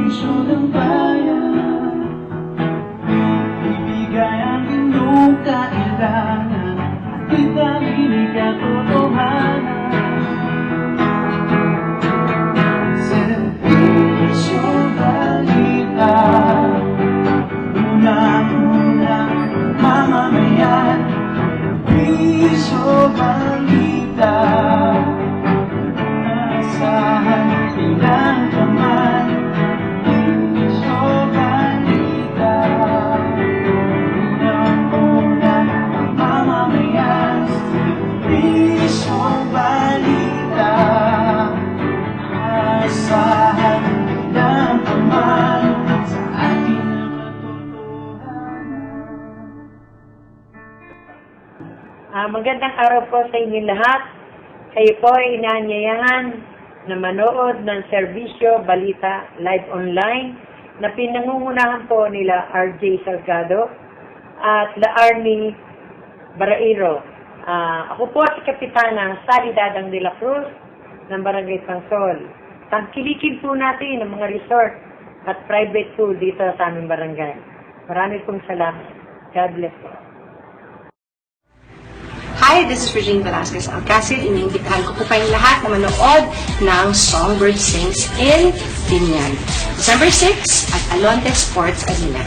serbisyo ng bayan. Ibigay ang inyong kailangan at itangin katotohanan. Serbisyo balita, unang-unang mamamayan. Serbisyo balita, asahan ilang kaman. Serbisyo balita, unang-unang mamamayan. Serbisyo balita, asahan ilang kaman sa ating katotohanan. Magandang araw po sa inyo lahat. Kayo po ay inaanyayahan na manood ng serbisyo Balita Live Online na pinangungunahan po nila RJ Salgado at La Army Barairo. Ako po si Kapitana Sally Dadang de la Cruz ng Barangay Pansol. Tangkilikin po natin ang mga resort at private pool dito sa aming barangay. Marami pong salamat. God bless po. Hi, this is Regine Velasquez Alcacid. Iniimbitahan ko po kayong lahat na manood ng Songbird Sings in Binyan. December 6 at Alonte Sports Arena.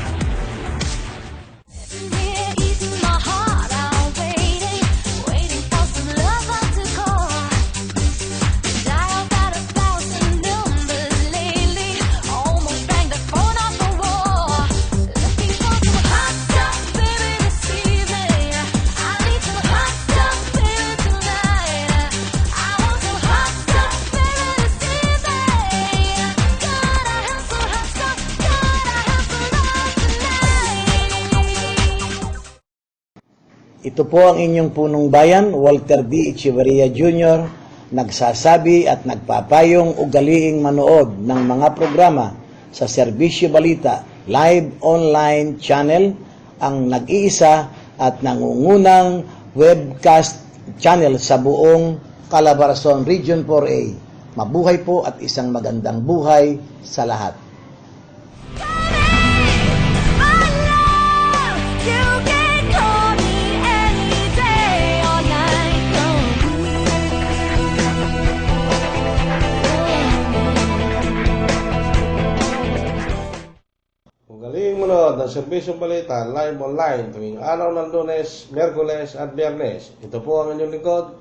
Ito po ang inyong punong bayan, Walter D. Echeverria Jr., nagsasabi at nagpapayong ugaliing manood ng mga programa sa Serbisyo Balita Live Online Channel, ang nag-iisa at nangungunang webcast channel sa buong Calabarzon Region 4A. Mabuhay po at isang magandang buhay sa lahat. Galing manood ng Serbisyo Balita Live Online tuwing araw ng Lunes, Miyerkules at Biyernes. Ito po ang inyong lingkod,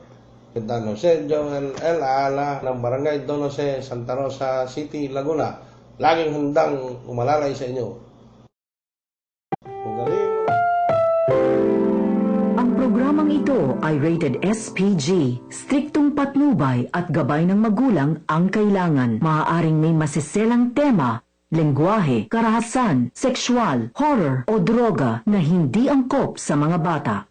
Captain Jose Joel L. Aala ng Barangay Don Jose, Santa Rosa City, Laguna. Laging handang umalalay sa inyo. Galing. Ang programang ito ay rated SPG. Striktong patnubay at gabay ng magulang ang kailangan. Maaaring may masiselang tema, lengguwahe, karahasan, sexual, horror o droga na hindi angkop sa mga bata.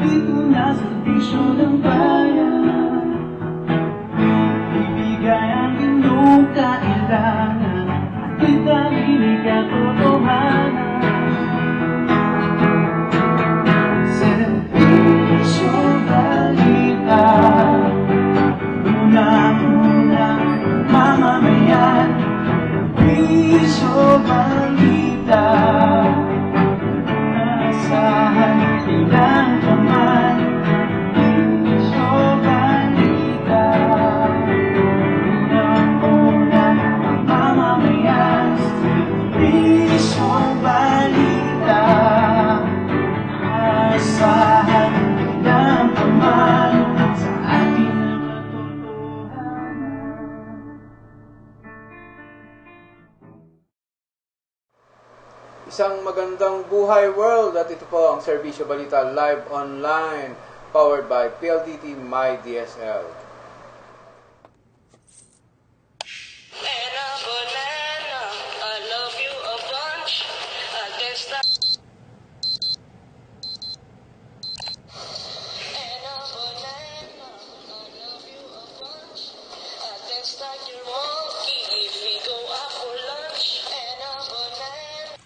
Dito na serbisyo ng bayan. Ibigay ang inyong kailangan at itangin katotohanan. Serbisyo balita, unang-unang mamamayan. Serbisyo balita, asahan ilang kaman. Serbisyo balita, unang-unang mamamayan. Serbisyo balita, asahan ilang kaman sa ating katotohanan. Isang magandang buhay world at ito po ang Serbisyo Balita Live Online powered by PLDT My DSL. start your monkey if we go out for lunch and a banana.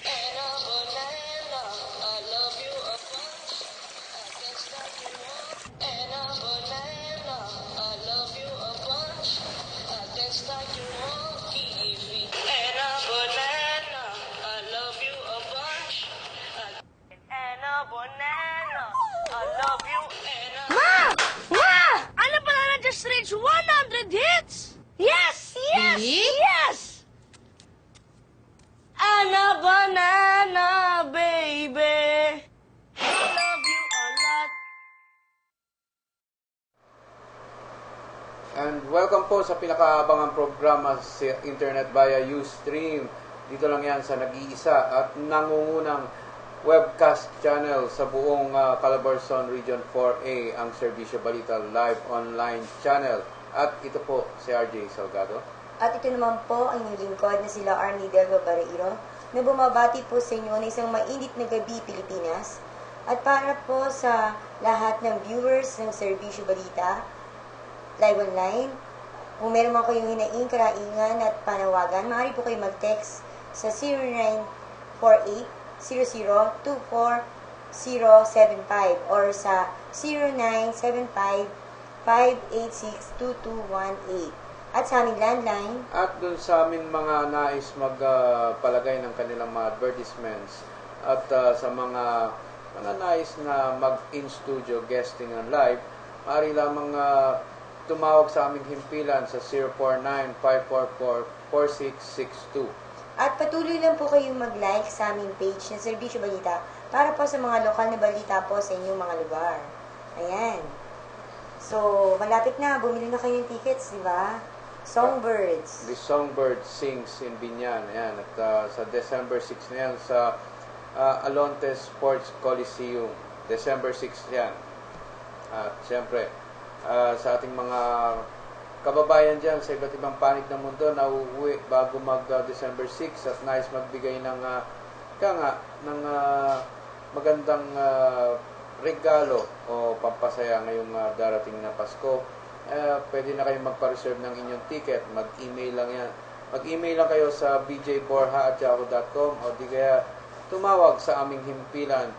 And a banana, I love you a bunch. I can start your monkey. And a banana, I love you a bunch. I can start your monkey if we. And a banana, I love you a bunch. And a banana, I love you. And a ano pala na just reach 100 hits? Yes! Yes! Yes! And a banana, baby. I love you a lot. And welcome po sa pinakaabangang programa sa internet via Ustream. Dito lang yan sa nag-iisa at nangungunang webcast channel sa buong Calabarzon Region 4A, ang Serbisyo Balita Live Online Channel. At ito po si RJ Salgado. At ito naman po ang inyong lingkod na sila Arnie Delva Barreiro na bumabati po sa inyo na isang mainit na gabi Pilipinas. At para po sa lahat ng viewers ng Serbisyo Balita Live Online, kung meron man kayong hinaing, karaingan at panawagan, maaari po kayo mag-text sa 0948-0024-075 or sa 0975-586-2218. At sa aming landline, At dun sa aming mga nais magpalagay ng kanilang mga advertisements at sa mga nais na mag-in-studio guesting ng live, maaari lamang tumawag sa aming himpilan sa 049-544-4662. at patuloy lang po kayong mag-like sa aming page na Serbisyo Balita para po sa mga lokal na balita po sa inyong mga lugar. Ayan. So, malapit na. Bumili na kayo ng tickets, di ba? Songbirds. The Songbird Sings in Binyan. Ayan. At sa December 6 na yan sa Alontes Sports Coliseum. December 6 yan. At siyempre, sa ating mga kababayan dyan sa iba't ibang panig ng mundo na uuwi bago mag-December 6 at nais magbigay ng magandang regalo o pampasaya ngayong darating na Pasko, pwede na kayong magpa-reserve ng inyong ticket. Mag-email lang yan. Mag-email lang kayo sa bjborha@yahoo.com o di kaya tumawag sa aming himpilan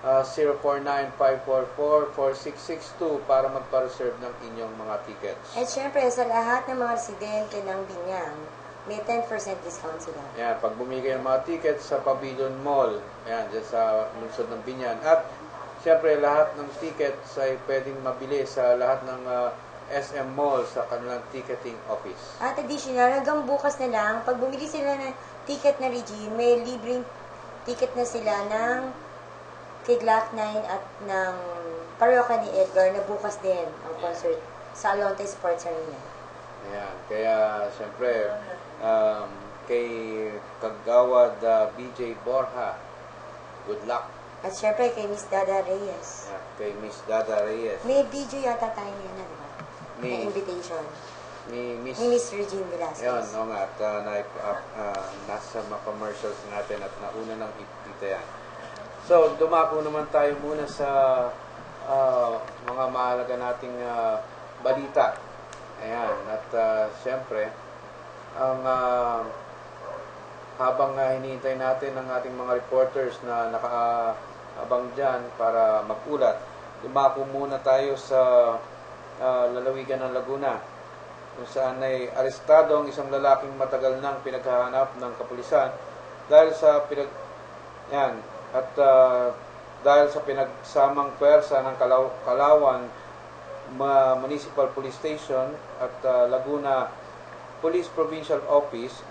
049-544-4662 para magpa-reserve ng inyong mga tickets. At syempre, sa lahat ng mga residente ng Binyang, may 10% discount sila. Yan, pag bumili kayo ng mga tickets sa Pavilion Mall, yan, dyan sa lungsod ng Binyan. At syempre, lahat ng tickets ay pwedeng mabili sa lahat ng SM Mall sa kanilang ticketing office. At additional, hanggang bukas na lang, pag bumili sila ng ticket na Regine, may libreng ticket na sila ng kay Glock 9 at ng Parokya ni Edgar na bukas din ang concert sa Alonte Sports Arena. Ayan, kaya siyempre, kay Kagawad BJ Borha, good luck. At syempre kay Miss Dada Reyes. Ayan, kay Miss Dada Reyes. May video yata tayo ngayon na, di ba? Ni- Na invitation. Ni Miss... Ni Miss Regine Velasquez. Yun, no nga, at nasa mga commercials natin at nauna ng ipita yan. So, dumako naman tayo muna sa mga mahalaga nating balita. Ayan, at siyempre, habang hinihintay natin ang ating mga reporters na nakaabang dyan para magulat, dumako muna tayo sa lalawigan ng Laguna, kung saan ay arestado ang isang lalaking matagal nang pinaghahanap ng kapulisan dahil sa dahil sa pinagsamang pwersa ng Kalawan Municipal Police Station at Laguna Police Provincial Office,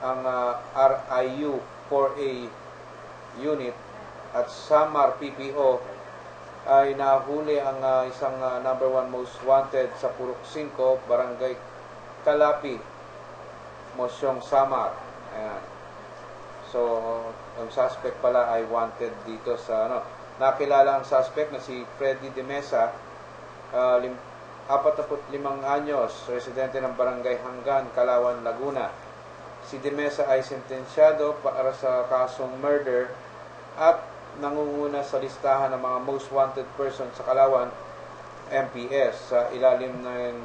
ang RIU 4A Unit at Samar PPO ay nahuli ang isang number 1 most wanted sa Purok 5, Barangay Kalapi, Mosyong Samar. Ayan. So, ang suspect pala ay wanted dito sa nakilala ang suspect na si Freddy De Mesa, 45 anyos, residente ng Barangay Hanggan, Kalawan, Laguna. Si De Mesa ay sentensyado para sa kasong murder at nangunguna sa listahan ng mga most wanted person sa Kalawan MPS sa ilalim ng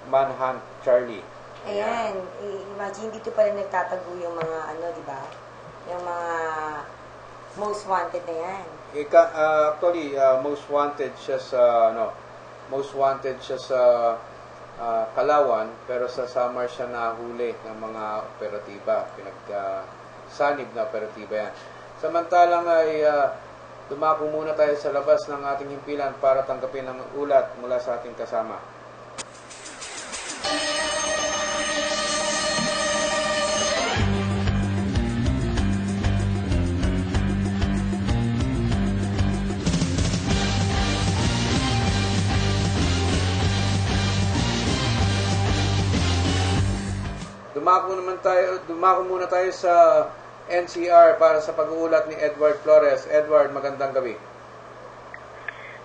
Manhunt Charlie. Ayan, imagine dito pala nagtatago yung mga ano, di ba? Yung mga most wanted na yan. Actually, most wanted siya sa Kalawan, pero sa Samar siya nahuli ng mga operatiba, sanib na operatiba yan. Samantalang ay dumako muna tayo sa labas ng ating himpilan para tanggapin ang ulat mula sa ating kasama. Dumako muna tayo sa NCR para sa pag-uulat ni Edward Flores. Edward, magandang gabi.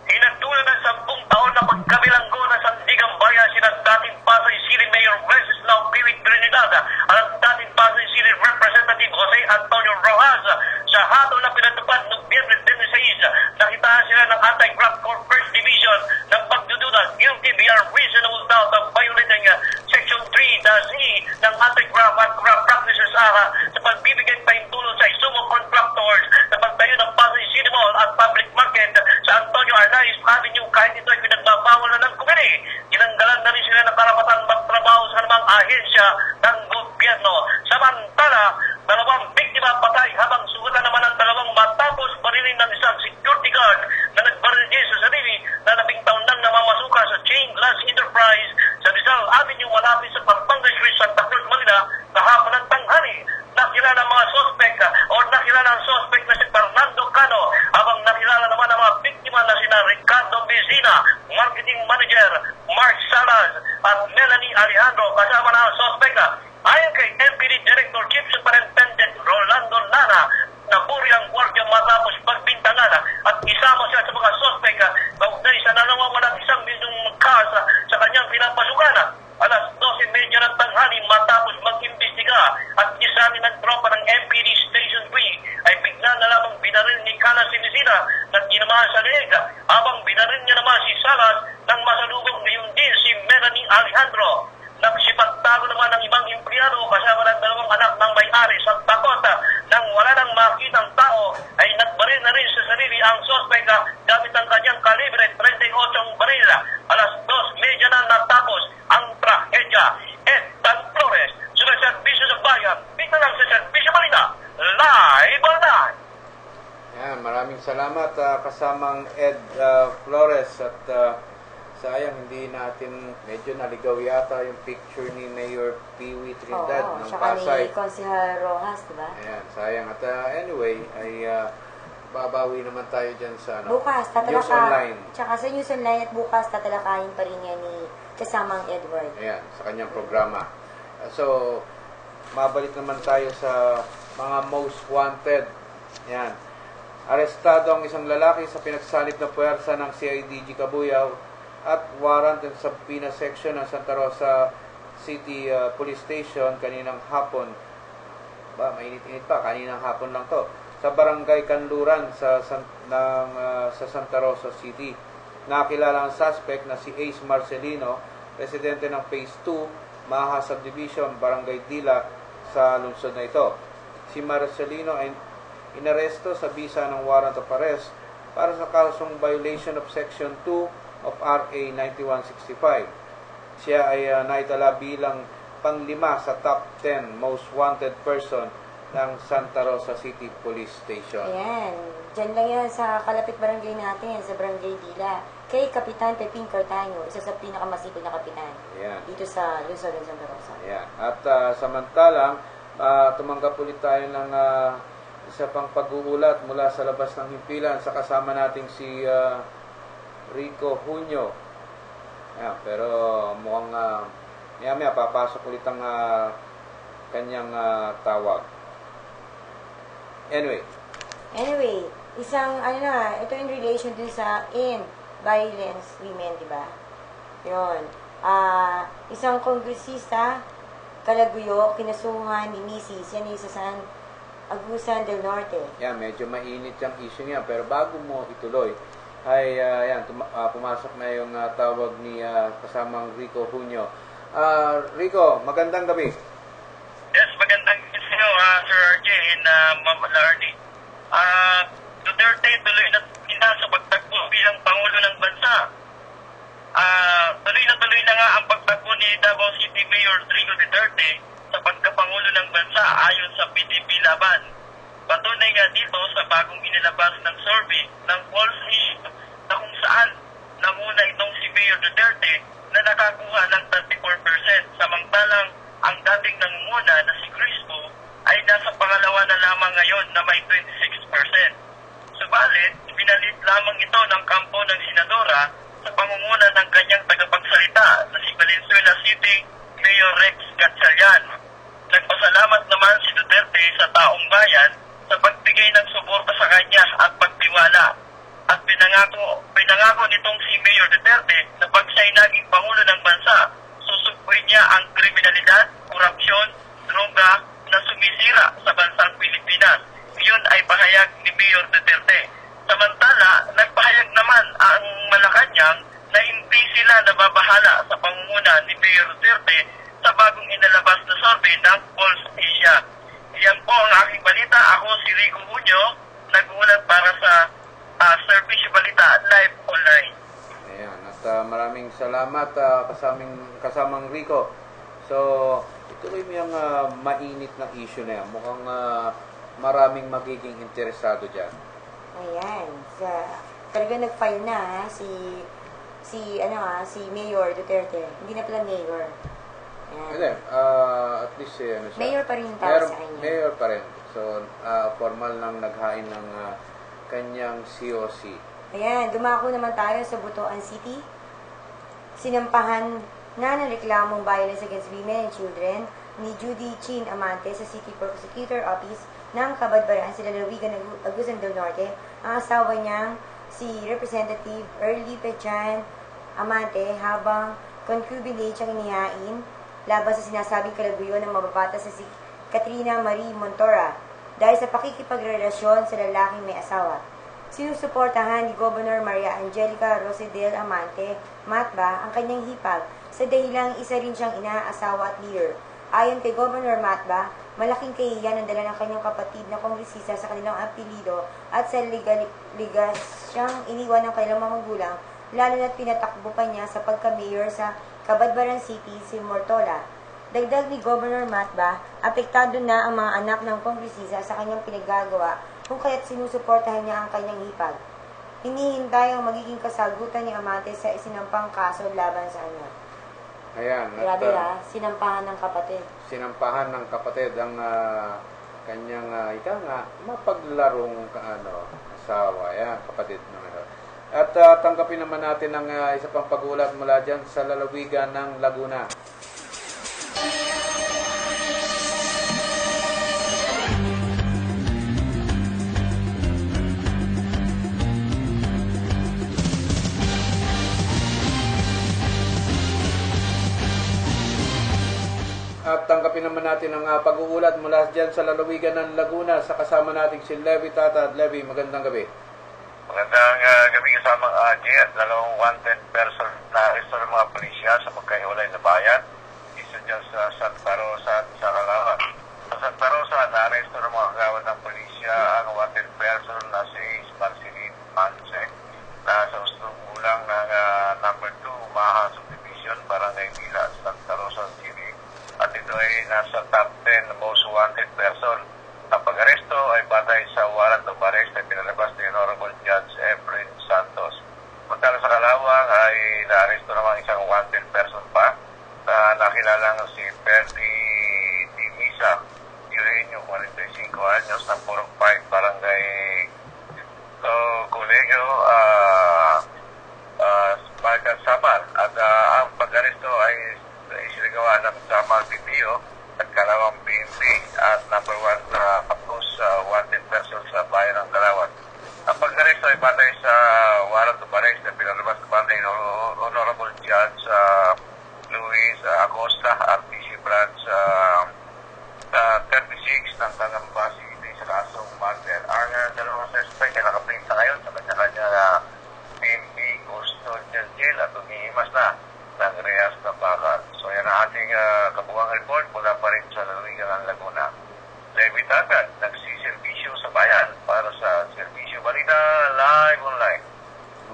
Inagtula ng 10 taon na pagkabilanggo ng Sandigang Bayan sina dating Pasay City Mayor Wenceslao Piwit Trinidad at dating Pasay City Representative Jose Antonio Rojas. Sa hatol na pinatupad noong Biyernes 16, nakitaan sila ng Anti-Graft Corps First Division ng pagdududa guilty beyond reasonable doubt of violating Section 3-E ng Anti-Graft and Graft Practices Act sa pagbibigay pahintulot sa isumo contractors na pagtayo ng Pasay City Mall at Public Market sa Antonio Arnaiz Avenue kahit ito ay pinagbabawal na ng komite. Tinanggalan na rin sila ng karapatan magtrabaho sa namang ahensya ng gobyerno. Samantala, 2 biktima patay habang sugatan naman ang 2 matapos barilin ng isang security guard na nagbaril din sa sarili na 10 taon nang namamasuka sa Chain Glass Enterprise sa Rizal Avenue malapit sa Pampanga Street, Santa Cruz, Manila kahapon ng tanghali. Nakilala ang mga suspect nakilala ang suspect na si Fernando Cano habang nakilala naman ang mga biktima na sina Ricardo Bezina, Marketing Manager Mark Salas at Melanie Alejandro kasama na ang suspect. Ayon kay MPD Director Chief Superintendent Rolando Lana, naburi ang gwardiya matapos pagbintangan at isama siya sa mga suspect kaugnay sa nanawawalang 1 milyong cash sa kanyang pinapasukan. Alas 12:30 ng tanghali matapos mag-imbestiga at isanin ng tropa ng MPD Station 3 ay bigla na lamang binaril ni Cana Sinisina na tinamahan sa leeg habang binaril niya naman si Salas nang masalubong ngayon din si Melanie Alejandro. Nagsipagtago naman ng ibang empleyado kasama ng 2 anak ng may-ari sa takot nang wala nang makitang tao ay nagbaril na rin sa sarili ang suspect gamit ang kanyang kalibre 38 baril. Alas 2:30 na natapos ang trahedya. Dan Flores, sa Serbisyo sa Bayan, dito lang sa Serbisyo Balita, live on live. Yan, maraming salamat kasamang Ed Flores at sayang hindi natin medyo naligaw yata yung picture ni Mayor Piwi Trinidad ng saka Pasay. ni Consihal Rojas, di ba? Ayan, sayang. At anyway, ay babawi naman tayo dyan sa Bukas, News Online. Tsaka sa News Online at bukas tatalakayin pa rin yan ni kasamang Edward. Ayan, sa kanyang programa. So, mabalik naman tayo sa mga most wanted. Ayan. Arestado ang isang lalaki sa pinagsanib na puwersa ng CIDG Cabuyao at warrant sa Pina Section ng Santa Rosa City Police Station kaninang hapon. Mainit-init pa, kaninang hapon lang to. Sa Barangay Kanluran sa Santa Rosa City. Nakilala ang suspect na si Ace Marcelino, residente ng Phase 2, Maha Subdivision, Barangay Dila sa lungsod na ito. Si Marcelino ay inaresto sa bisa ng warrant of arrest para sa kasong violation of Section 2 of RA 9165. Siya ay naitala bilang pang-5 sa top 10 most wanted person ng Santa Rosa City Police Station. Ayan. Diyan lang yan sa kalapit barangay natin, sa Barangay Dila. Kay Kapitan Pepin Cartaño, isa sa pinakamasipag na kapitan. Ayan. Dito sa Luzon ng Santa Rosa. Ayan. At samantalang, tumanggap ulit tayo ng isa pang pag-uulat mula sa labas ng himpilan sa kasama nating si Rico Junio. Ayan, pero mukhang maya-maya papasok ulit ang kanyang tawag. Anyway, ito in relation dun sa violence women, di ba? Yun. Isang kongresista, Calaguyo, kinasuhan ni Mrs. Yan isa sa Agusan del Norte. yan, medyo mainit yung issue niya. Pero bago mo ituloy, ay pumasok na yung tawag ni kasamang Rico Junio. Rico, magandang gabi. Yes, magandang gabi sa inyo, Sir RJ and Ma'am Lardy. Duterte tuloy na sa pagtakbo bilang Pangulo ng Bansa. Tuloy na nga ang pagtakbo ni Davao City Mayor Rico Duterte sa pagkapangulo ng bansa ayon sa PDP Laban. Patunay nga dito sa bagong inilabas ng survey ng Pulse na kung saan nanguna itong si Mayor Duterte na nakakuha ng 34%, samantalang ang dating nangunguna na si Crispo ay nasa pangalawa na lamang ngayon na may 26%. Subalit, pinalit lamang ito ng kampo ng Senadora sa pangunguna ng kanyang tagapagsalita na si Valenzuela City Mayor Rex Gatchalian. Nagpasalamat naman si Duterte sa taong bayan sa pagbigay ng suporta sa kanya at pagtiwala. At pinangako nitong si Mayor Duterte na pag siya'y naging Pangulo ng Bansa, susugpuin niya ang kriminalidad, korupsyon, droga na sumisira sa bansang Pilipinas. Iyon ay pahayag ni Mayor Duterte. Samantala, nagpahayag naman ang Malacanang na hindi sila nababahala sa pangunguna ni Mayor Duterte sa bagong inalabas na survey ng Pulse Asia. Iyan po ang aking balita. Ako si Rico Junio, nag-uulat para sa Serbisyo Balita Live Online. Ayan, at maraming salamat kasamang Rico. So, ituloy mo yung mainit na issue na yan. Mukhang maraming magiging interesado dyan. Ayan. Talaga nag-file na si Mayor Duterte. Hindi na pala Mayor. Ayan. Hindi, at least ano siya. Mayor pa rin yung tawag sa kanya. Mayor pa rin. So, formal lang naghain ng kanyang COC. Ayan, dumako naman tayo sa Butuan City. Sinampahan na ng reklamong violence against women and children ni Judy Chin Amante sa City Prosecutor Office ng Kabadbaran sa Lalawigan ng Agusan del Norte ang asawa niyang si Representative Early Pechan Amante habang concubinage ang inihain laban sa sinasabing kalaguyo ng mababata sa si Katrina Marie Montora dahil sa pakikipagrelasyon sa lalaking may asawa. Sinusuportahan ni Governor Maria Angelica Rosedel Amante Matba ang kanyang hipag sa dahilang isa rin siyang ina, asawa at leader. Ayon kay Governor Matba, malaking kahihiyan ang dala ng kanyang kapatid na kongresista sa kanilang apelido at sa ligasyang iniwan ng kanilang mga magulang, lalo na't pinatakbo pa niya sa pagka-mayor sa Cabadbaran City, si Mortola. Dagdag ni Governor Matba, apektado na ang mga anak ng kongresista sa kanyang pinagagawa kung kaya't sinusuportahan niya ang kanyang hipag. Hinihintay ang magiging kasagutan ni Amante sa isinampang kaso laban sa kanya. Ayan. Grabe sinampahan ng kapatid. Sinampahan ng kapatid ang kanyang mapaglarong asawa. Ayan, kapatid naman. At tanggapin naman natin ang isa pang pag-ulat mula dyan sa lalawigan ng Laguna. At tanggapin naman natin ang pag-uulat mula dyan sa lalawigan ng Laguna sa kasama nating si Levi Tata. Levi, magandang gabi. Magandang gabi kasama AJ at dalawang wanted person na aresto ng mga pulisya sa magkahiwalay na bayan. Isa dyan sa Santa Rosa at sa Calauan. Sa Santa Rosa, na-aresto ng mga kagawad ng pulisya ang wanted person na si Marcelin Manse na sa ustong ulang ng number 2 Maha Subdivision, Barangay Villa, Santa Rosa City. At ito ay nasa top 10 most wanted person. Ang pag-aresto ay batay sa warrant of arrest na pinalabas ni Honorable Judge Efren Santos. Magkala sa Calauan ay na-aresto naman isang wanted person pa na nakilalang si Perdi Dimisa, Eugenio, 45 anyos, ng Purong 5, Barangay Colegio, Bagan Samar. At ang pag-aresto ay isinagawa ng Samar PPO at Calauan PNP at number 1 na wanted person sa bayan ng Calauan. Ang pag-aresto ay batay sa warrant of arrest na pinalabas naman ni Honorable Judge Luis Acosta, RTC Branch 36 ng Tangamba City sa kasong murder. Ang dalawang suspect ay nakapinta ngayon sa kanya-kanya ating kabuang report mula pa rin sa Lalawigan ng Laguna. Levi Tagad, nagsiservisyo sa bayan para sa Serbisyo Balita Live Online.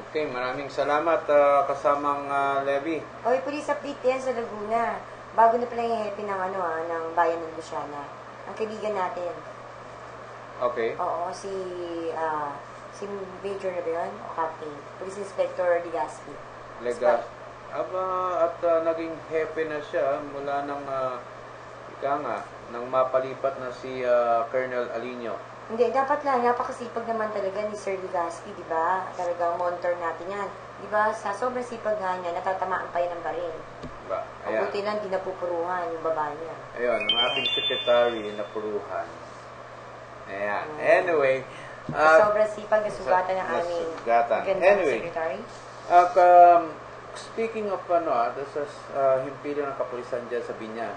Okay, maraming salamat kasamang Levi. Okay, police update yan sa Laguna. Bago na pala yung happy ng, ng bayan ng Luciana. Ang kaibigan natin. Okay. Oo, si Major na ba yun? O Captain? Police Inspector Legaspi. Legas. At naging happy na siya mula nang nang mapalipat na si Colonel Alinio. Hindi, dapat lang. Napakasipag naman talaga ni Sir Legaspi, di ba? Talagang monitor natin yan. Di ba? Sa sobrang sipag nga niya, natatamaan pa yan ng baril. Diba? Ang buti lang, di napupuruhan yung babae niya. Ayun, ang ating secretary na puruhan. Ayan. Anyway. Sobrang sipag na sugatan ng aming magandang Anyway, secretary. Speaking of himpilan ng kapulisan dyan sa Binyan,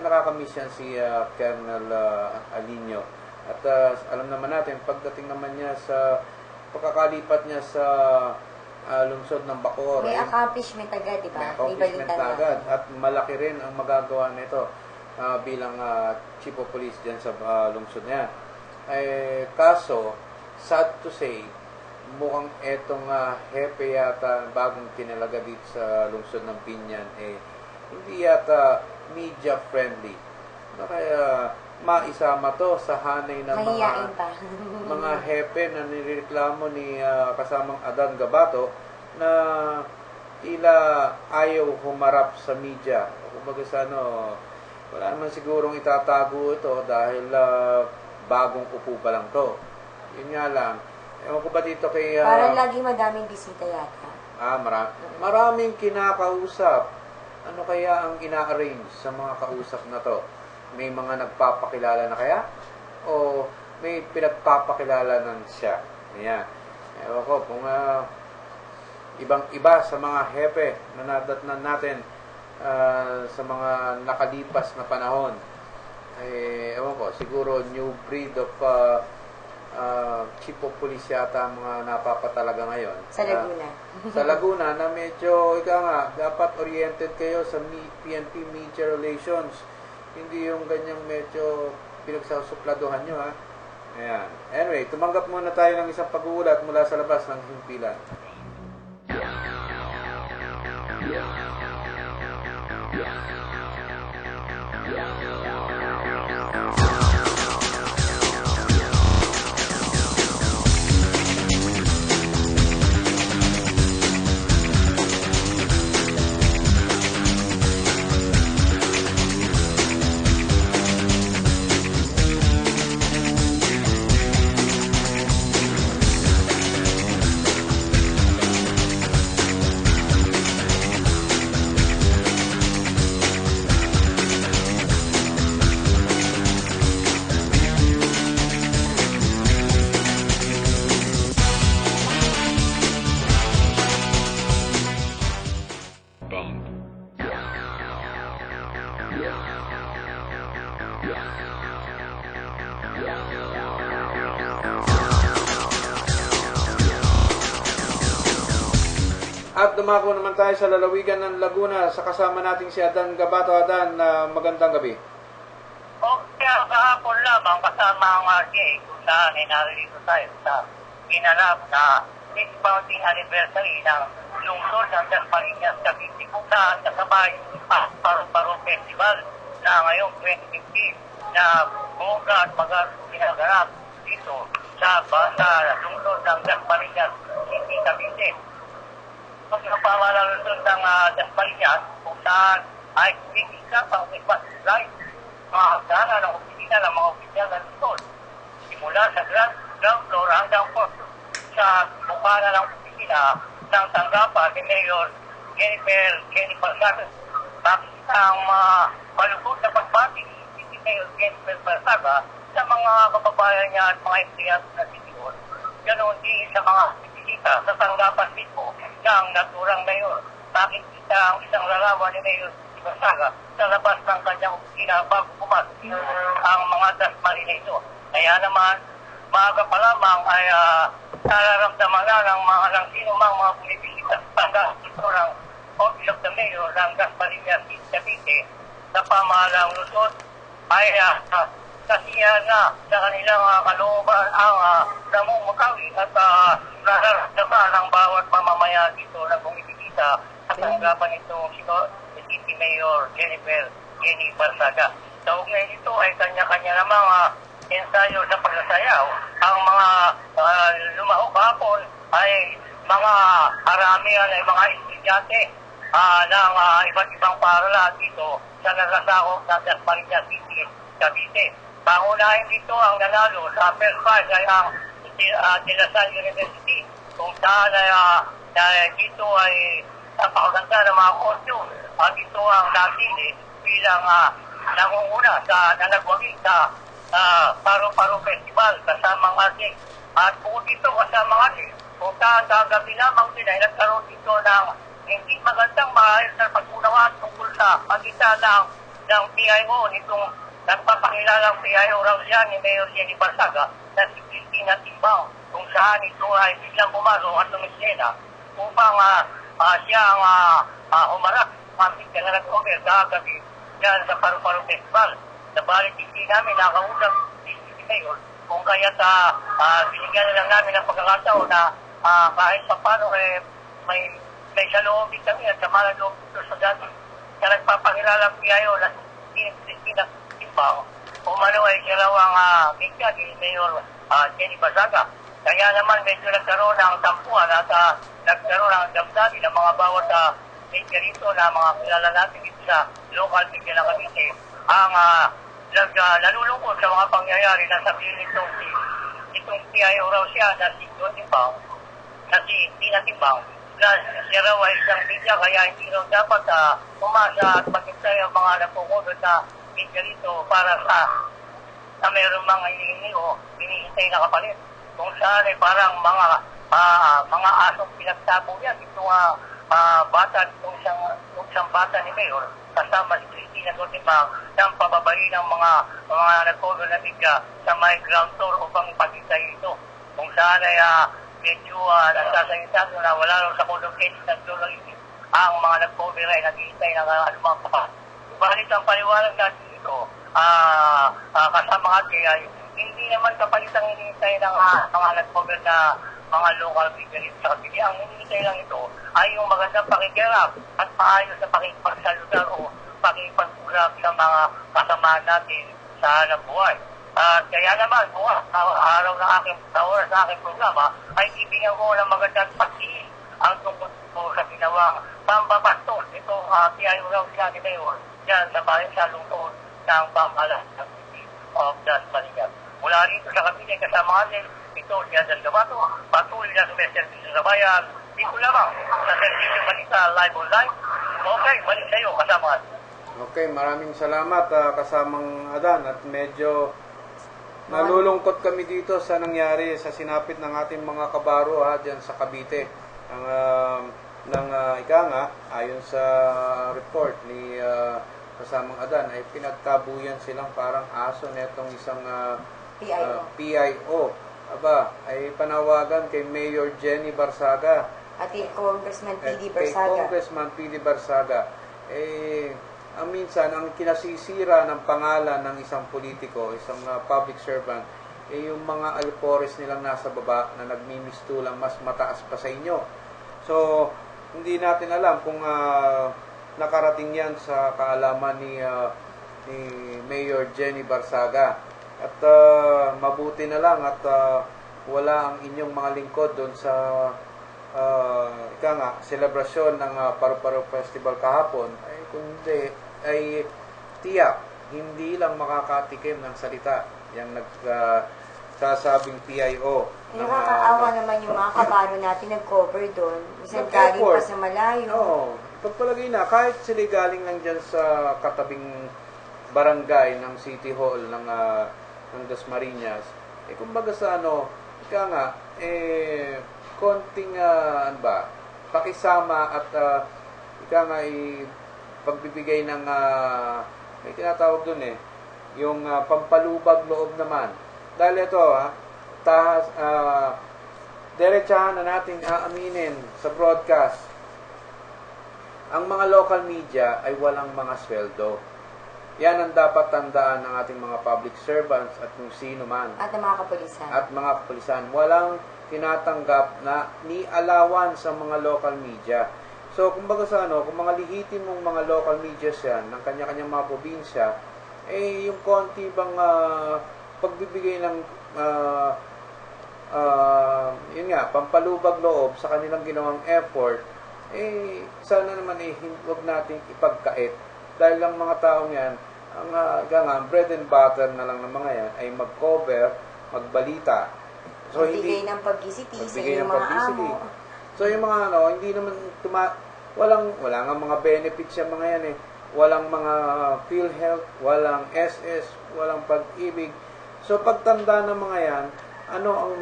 nakakamiss yan si Colonel Alinio. At alam naman natin, pagdating naman niya sa pagkakalipat niya sa lungsod ng Bacoor. May accomplishment agad, di ba? May accomplishment agad. At malaki rin ang magagawa nito bilang Chief of Police dyan sa lungsod niya. Kaso, sad to say, mukhang etong hepe yata bagong tinalaga dito sa lungsod ng Binyan, hindi yata media friendly. Kaya maisama to sa hanay ng mga hepe na nireklamo ni kasamang Adan Gabato na tila ayaw humarap sa media. Kumbaga wala naman sigurong itatago ito dahil bagong upo pa lang to. Yun nga lang. Ewan ko ba dito kay... Parang lagi madaming bisita yata. Maraming kinakausap. Ano kaya ang ina-arrange sa mga kausap na to? May mga nagpapakilala na kaya? O may pinagpapakilala ng siya? Ayan. Ewan ko, kung ibang-iba sa mga hepe na nadatnan natin sa mga nakalipas na panahon, ewan ko, siguro new breed of chief of police yata ang mga napapatalaga ngayon. Sa Laguna. Sa Laguna na medyo, dapat oriented kayo sa PNP Media Relations. Hindi yung ganyang medyo pinagsasupladuhan nyo, ha? Ayan. Anyway, tumanggap muna tayo ng isang pag-uulat mula sa labas ng himpilan. At dumako naman tayo sa lalawigan ng Laguna sa kasama nating si Adan Gabato. Adan, magandang gabi. Okay, kahapon lamang kasama ang RJ kung saan ay narito tayo sa ginanap na 6th founding anniversary ng lungsod ng Dasmariñas, Cavite, kung saan kasabay ang Paru-Paro Festival na ngayong 2015 na buka at ginaganap dito sa lungsod ng Dasmariñas, Cavite. Pag napamalang lungsod ng Dasmariñas, kung saan ay kumikita pang ipas-slide mga hagdanan ng opisina ng mga opisyal ng lungsod. Simula sa ground floor hanggang fourth sa bukana ng opisina ng tanggapan ni Mayor Jennifer Barsaga. Pakita ang malugod na pagbati ni Mayor Jennifer Barsaga sa mga kababayan niya at mga empleyado na sityon. Ganon din sa mga bisita sa tanggapan mismo ng naturang mayor. Pakikita ang isang larawan ni Mayor Barsaga sa labas ng kanyang opisina bago pumasok ang mga Dasmariñeso. Kaya naman, maaga pa lamang ay nararamdaman na ng sino mang mga bumibisita sa tanggapan ito ng Office of the Mayor ng Dasmariñas, Cavite pamahalaang lungsod ay kasiyahan na sa kanilang kalooban ang namumutawi at nararamdaman ng bawat mamamayan dito na bumibigita sa tanggapan nitong City Mayor Jenny Barsaga. Sa ugnay nito ay kanya-kanya namang ensayo sa pagsasayaw. Ang mga lumahok hapon ay mga karamihan ay mga estudyante ng iba't ibang paaralan dito sa nasasakop ng Dasmariñas City, Cavite. Pangunahin dito ang nanalo sa first prize ay ang De La Salle University, kung saan ay dito ay napakaganda ng mga costume at ito ang napili bilang nangunguna sa nalagwagi sa Paro-Paro Festival kasamang ating at bukod dito kasamang ating kung saan kagabi lamang din ay nagkaroon dito ng hindi magandang maayos na pag-unawaan tungkol sa pagitan ng PIO nitong nagpapakilalang PIO raw siya ni Mayor Jenny Barsaga na si Cristina Timbao, kung saan ito ay biglang pumasok at tumisena upang siya ang humarap kami ka na nag-over kagabi yan sa Paro-Paro Festival. Nabalit hindi namin nakausap si Mayor kung kaya't binigyan na lang namin ng pagkakataon na kahit pa paano may saloobin kami at samalang loob sa dati na nagpapakilalang PIO na si Cristina Timbao. Umano ay siya raw ang bigyan ni Mayor Jenny Barsaga. Kaya naman medyo nagkaroon ng tampuan at nagkaroon ng damdamin ng mga bawat media rito na mga kilala natin dito sa local media ng Cavite ang nalulungkot sa mga pangyayari na sabihin itong PIO raw siya na si Timbao, na si Tina Timbao, na siya raw ay isang media kaya hindi raw dapat umasa at maghintay ang mga nagkukulot na media rito para sa mayroong mga hinihingi o hinihintay na kapalit. Kung saan ay parang mga asong pinagtabo yan. Itong bata, itong isang bata ni Mayor, kasama si Cristina Timbao ng pababali ng mga nag-cover na media sa may ground floor upang ipagkita ito. Kung saan ay medyo nasasalita na wala rin sa Code of Ethics ng journalism ang mga nag-cover ay naghihintay ng anumang papas. Balit ang paliwanag natin ito, kasama natin ay hindi naman kapalitang hinihintay ng mga nag-cover na mga local media sa Cavite. Ang hinihintay lang ito ay yung magandang pakikirap at maayos na pakipagsaludar o pakipag-urap sa mga kasamaan natin sa hanap buhay. Kaya naman, bukas, araw ng aking oras sa aking programa, ay ibigyan ko ng magandang pagsiin ang tungkol sa ginawang pambabastos. Ito, PIO raw siya ni Mayor, yan sa bayan sa lungsod ng pamahalaan ng City of Dasmariñas. Mula rito sa Cavite, kasama natin, ito si Adel Gabato, patuloy na sumiservisyo sa bayan, dito lamang sa Servisyo Balita Live Online. Okay, balik sa iyo, kasama natin. Okay, maraming salamat kasamang Adan at medyo nalulungkot kami dito sa nangyari sa sinapit ng ating mga kabaro dyan sa Cavite. Ika nga, ayon sa report ni kasamang Adan ay pinagtabuyan silang parang aso netong isang PIO. Aba, ay panawagan kay Mayor Jenny Barsaga At kay Congressman P.D. kay Barsaga. Congressman P.D. Barsaga. Ang minsan, ang kinasisira ng pangalan ng isang politiko, isang public servant, yung mga alpores nilang nasa baba na nagmimistulang mas mataas pa sa inyo. So, hindi natin alam kung nakarating yan sa kaalaman ni Mayor Jenny Barsaga. At mabuti na lang at wala ang inyong mga lingkod doon sa selebrasyon ng Paro-Paro Festival kahapon, ay kundi ay tiyak hindi lang makakatikim ng salita yung nagsasabing PIO. Nakakaawa naman yung mga kabaro natin nag-cover doon. Minsan galing pa sa malayo. Oo. Pagpalagay na, kahit sila galing lang dyan sa katabing barangay ng City Hall ng Dasmariñas, kumbaga sa konting pakisama at pagbibigay ng may tinatawag dun yung pampalubag loob naman. Dahil ito diretsahan na natin aaminin sa broadcast, ang mga local media ay walang mga sweldo. Yan ang dapat tandaan ng ating mga public servants at kung sino man. At ng mga kapulisan. At mga kapulisan. Walang tinatanggap na ni alawan sa mga local media. So, kumbaga sa kung mga lihitin mong mga local media yan, ng kanya-kanyang mga probinsya, yung konti bang pagbibigay ng yun nga, pampalubag loob sa kanilang ginawang effort, sana naman huwag nating ipagkait. Dahil lang mga taong yan, ang bread and butter na lang ng mga yan ay mag-cover, magbalita. So, magbigay ng publicity sa magbigay inyong ng mga publicity. amo. So, yung mga hindi naman wala nga mga benefits yung mga yan Walang mga PhilHealth, walang SS, walang pag-ibig. So, pagtanda ng mga yan, ano ang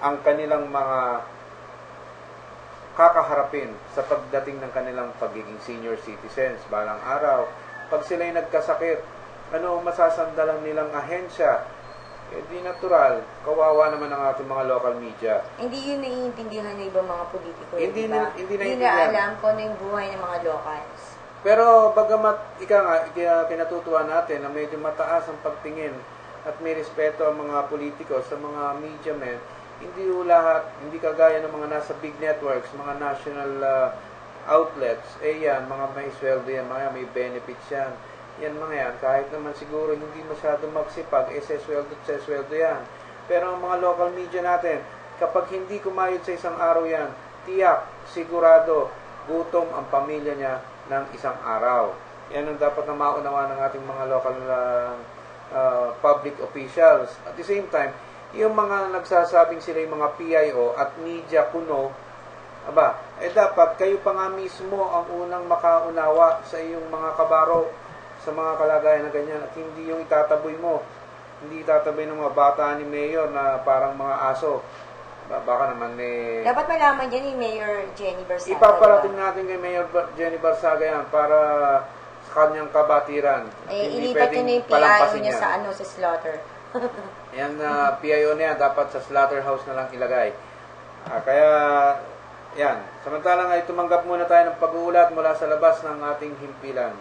ang kanilang mga kakaharapin sa pagdating ng kanilang pagiging senior citizens balang araw. Pag sila'y nagkasakit, ano ang masasandalan nilang ahensya? Di natural. Kawawa naman ang ating mga local media. Hindi yun naiintindihan ng ibang mga politiko. Hindi diba? hindi Hindi naiintindihan. na alam kung ano yung buhay ng mga locals. Pero bagamat kinatutuwa natin na medyo mataas ang pagtingin at may respeto ang mga politiko sa mga media men, hindi lahat, hindi kagaya ng mga nasa big networks, mga national outlets, yan, mga may sweldo yan, mga may benefits yan. Yan mga yan, kahit naman siguro hindi masyado magsipag, sweldo yan. Pero ang mga local media natin, kapag hindi kumayod sa isang araw yan, tiyak, sigurado, gutom ang pamilya niya ng isang araw. Yan ang dapat na maunawa ng ating mga local public officials. At the same time, yung mga nagsasabing sila yung mga PIO at media kuno, dapat kayo pa nga mismo ang unang makaunawa sa iyong mga kabaro sa mga kalagayan na ganyan at hindi yung itataboy mo. Hindi itataboy ng mga bata ni Mayor na parang mga aso. Baka naman Dapat malaman yan ni Mayor Jenny Barsaga. ipaparating natin kay Mayor Jenny Barsaga yan para sa kanyang kabatiran. Hindi ilipat pwedeng yun yung PIO palampasin niya yan. sa slaughter. Yan PIO na yan, dapat sa slaughterhouse na lang ilagay. Kaya, yan. Samantalang ay tumanggap muna tayo ng pag-uulat mula sa labas ng ating himpilan.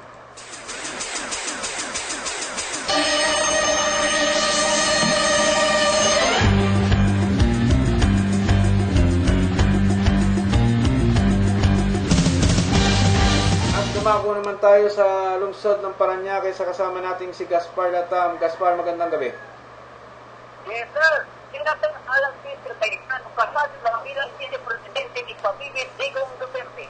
At dumako naman tayo sa lungsod ng Parañaque sa kasama nating si Gaspar Latam. Gaspar, magandang gabi. Yes, sir. Tinatang alang Mr. Cayetano kasado ng bilang Presidente ni Pabibig Digong Duterte.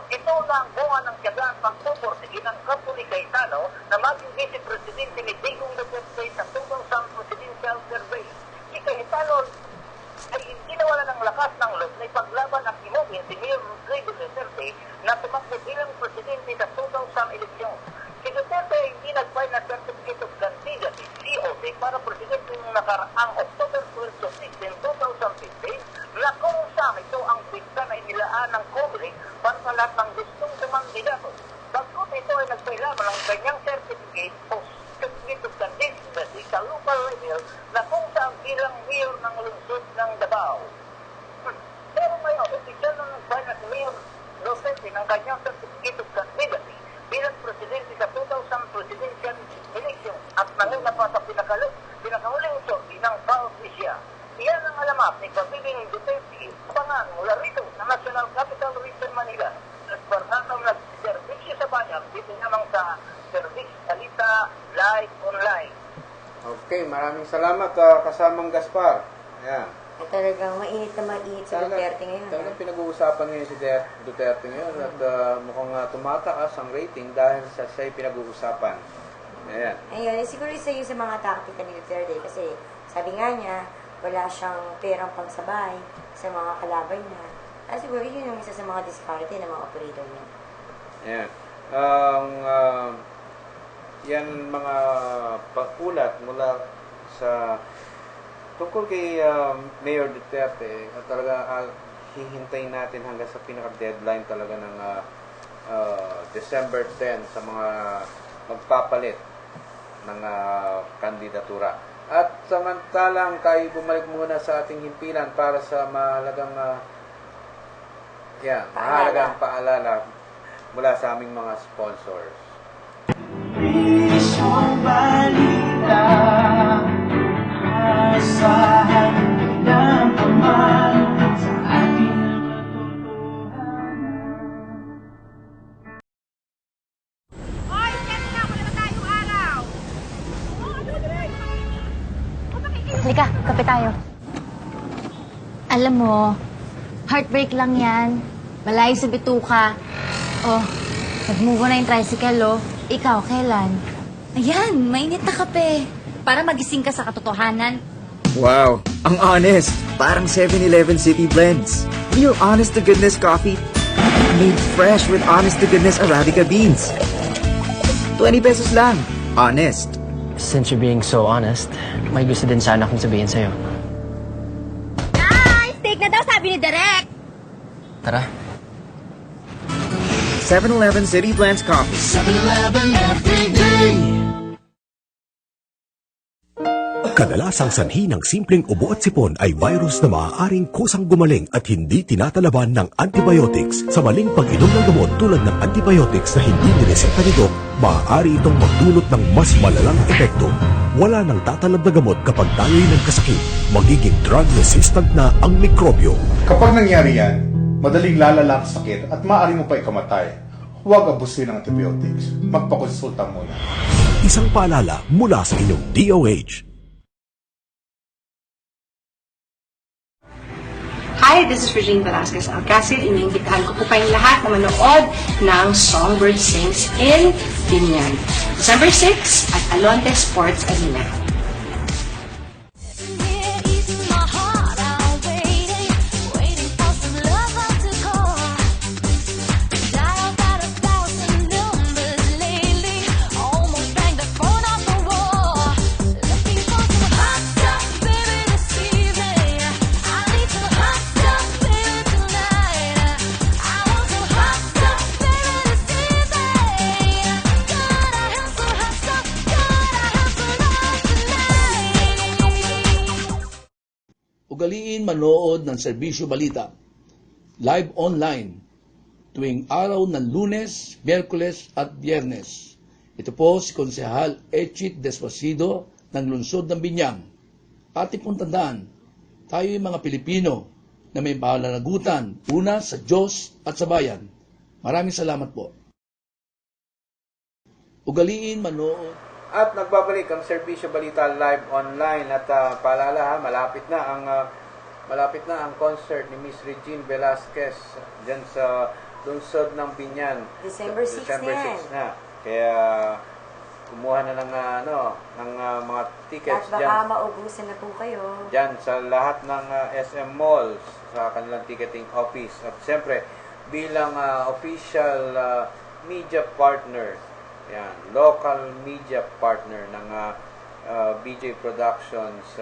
Ito na ang bunga ng tiyaga at pagsuporte ng kampo ni Cayetano na maging Vice Presidente ni Digong Duterte sa 2000 Presidential Survey. Si Cayetano ay hindi nawala ng lakas ng loob na ipaglaban at imugin si Mayor Rodrigo Duterte na tumakbo bilang Presidente sa 2000 eleksyon. Si Duterte ay hindi nag-file na Certificate of Candidacy, COC, para Presidente ng nakaraang October 12 to 16, 2015 na kung saan ito ang bigta na inilaan ng COMELEC para sa lahat ng gustong kumandidato. Bagkot ito ay nag-file lamang ng kanyang Certificate of Candidacy sa local level na kung saan bilang mayor ng lungsod ng Davao. Pero ngayon, opisyal na nag-file na si Mayor Duterte ng kanyang Certificate of Candidacy bilang Presidente sa 2000 Presidential Election at nanguna pa sa pinakahuling sorti ng Pausisya. Iyan ang alamat ni Pabibing Duterte Pangan mula rito sa National Capital Region Manila. Nagbarnatang nag-servisyo sa bayan dito naman sa Service Salita Live Online. Okay, maraming salamat kasamang Gaspar. Ayan. At talagang mainit na mainit sa Duterte ngayon. Talagang pinag-uusapan ngayon si Duterte ngayon at mukhang tumataas ang rating dahil sa siya'y pinag-uusapan. Ayan. Ayun, siguro isa yun sa mga taktika ni Duterte kasi sabi nga niya, wala siyang perang pangsabay sa mga kalaban niya. At siguro yun yung isa sa mga diskarte ng mga operator niya. Ayan. Yan mga pakulat mula sa tungkol kay Mayor Duterte at talaga hihintayin natin hanggang sa pinaka-deadline talaga ng December 10 sa mga magpapalit ng kandidatura. At samantalang tayo bumalik muna sa ating himpilan para sa mahalagang Yeah, mahalagang paalala mula sa aming mga sponsors. Serbisyong balita, asahan ng paman sa ating Halika, kape tayo. Alam mo, heartbreak lang yan. Malayo sa bituka. Oh, nag-move on na yung tricycle, oh. Ikaw, kailan? Ayan, mainit na kape. Para magising ka sa katotohanan. Wow, ang honest. Parang 7-Eleven City Blends. Real honest-to-goodness coffee. Made fresh with honest-to-goodness Arabica beans. 20 pesos lang. Honest. Since you're being so honest, may gusto din sana akong sabihin sa'yo. Ay, steak na daw, sabi ni Derek. Tara. 7-Eleven City Blends Coffee. 7-Eleven every day. Kadalasang sanhi ng simpleng ubo at sipon ay virus na maaaring kusang gumaling at hindi tinatalaban ng antibiotics. Sa maling pag-inom ng gamot tulad ng antibiotics na hindi nireseta ni Doc, maaari itong magdulot ng mas malalang epekto. Wala nang tatalab na gamot kapag tayo'y nagkasakit. Magiging drug-resistant na ang mikrobyo. Kapag nangyari yan, madaling lalala ang sakit at maaari mo pa ikamatay. Huwag abusin ng antibiotics. Magpakonsulta muna. Isang paalala mula sa inyong DOH. Hi, this is Regine Velasquez Alcacid. Iniimbitahan ko po kayong lahat na manood ng Songbird Sings in Binyan. December 6 at Alonte Sports Arena. Ugaliin manood ng Serbisyo Balita live online tuwing araw ng Lunes, Miyerkules at Biyernes. Ito po si Konsehal Echit Despasido ng Lungsod ng Binyang. Ating pong tandaan, tayo yung mga Pilipino na may pananagutan una sa Diyos at sa bayan. Maraming salamat po. Ugaliin manood. At nagbabalik ang Serbisyo Balita live online at paalala ha, malapit na ang concert ni Miss Regine Velasquez diyan sa lungsod ng Binyan. December 6 na. Kaya kumuha na ng mga tickets at baka maubusan na po kayo. Diyan sa lahat ng SM malls sa kanilang ticketing office. At siyempre bilang official media partner, yan, local media partner ng BJ Productions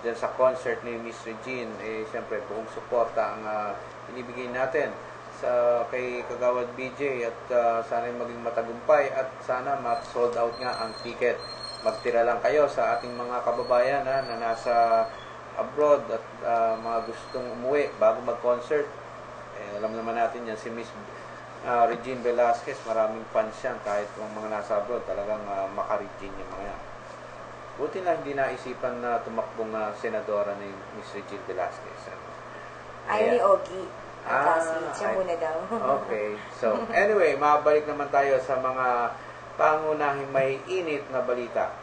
dyan sa concert ni Miss Regine, siyempre buong suporta ang inibigay natin kay Kagawad BJ at sana maging matagumpay at sana ma-sold out nga ang ticket. Magtira lang kayo sa ating mga kababayan na nasa abroad at mga gustong umuwi bago mag-concert. Alam naman natin yan, si Miss Regine Velasquez, maraming fans yan kahit yung mga nasa abroad, talagang maka-Regine yung mga yan. Buti na hindi naisipan na tumakbong senadora ni Miss Regine Velasquez. Ayaw ni Ogie. Kasi siya muna daw. Okay. So, anyway, mabalik naman tayo sa mga pangunahing may init na balita.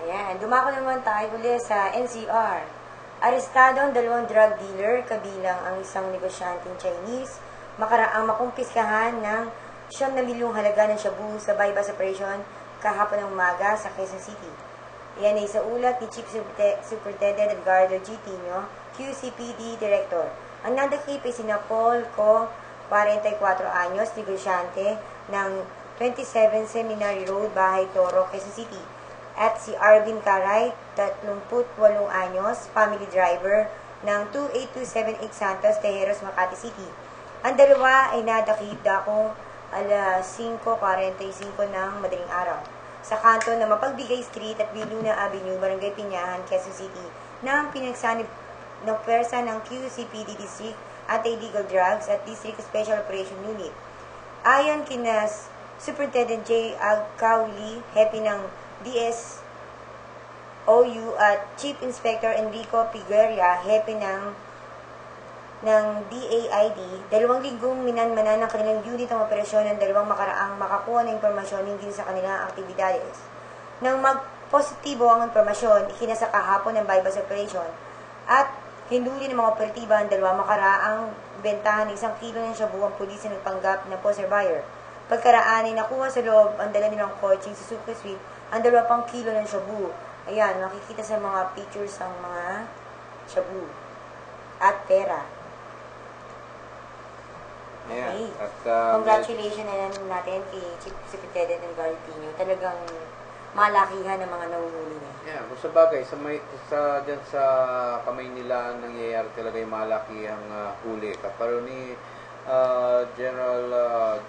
Ayan, dumako naman tayo uli sa NCR. Arestado ang 2 drug dealer, kabilang ang isang negosyanteng Chinese, makaraang makumpiskahan ng 9 milyong halaga ng shabu sa bypass operation kahapon ng umaga sa Quezon City. Yan ay sa ulat ni Chief Superintendent Edgardo G. Tino, QCPD Director. Ang nadakip ay sina Paul Co., 44 anyos, negosyante ng 27 Seminary Road, Bahay Toro, Quezon City. At si Arvin Caray, 38 anyos, family driver ng 28278 Santos, Tejeros, Makati City. Ang dalawa ay nadakip dako alas 5:45 ng madaling araw sa kanto na Mapagbigay Street at Viluna Avenue, Barangay Pinyahan, Quezon City, na ang pinagsanib ng pwersa ng QCPD District Anti-Illegal Drugs at District Special Operation Unit. Ayon kina Superintendent J. Alcauli, Hepe ng DSOU at Chief Inspector Enrico Pigueria, Hepe ng DAID, 2 linggong minanmanan ng kanilang unit ang operasyon ng dalawang makaraang makakuha ng impormasyon hinggil sa kanilang aktibidades. Nang positibo ang impormasyon, ikinasa kahapon ng bypass operation at hinuli ng mga operatiba ang 2 makaraang bentahan ng 1 kilo ng shabu ang pulis na nagpanggap na poster buyer. Pagkaraan ay nakuha sa loob ang dala nilang coaching Suzuki Swift ang 2 pang kilo ng shabu. Ayan, makikita sa mga pictures ang mga shabu at pera. Okay. At, Congratulations na natin kay Chief Secretary ng Garipino. Talagang malakihan ng mga nahuhuli niya. Yeah, kung sa bagay, dyan sa kamay nila nangyayari talaga yung malakihang huli. Kaparo ni General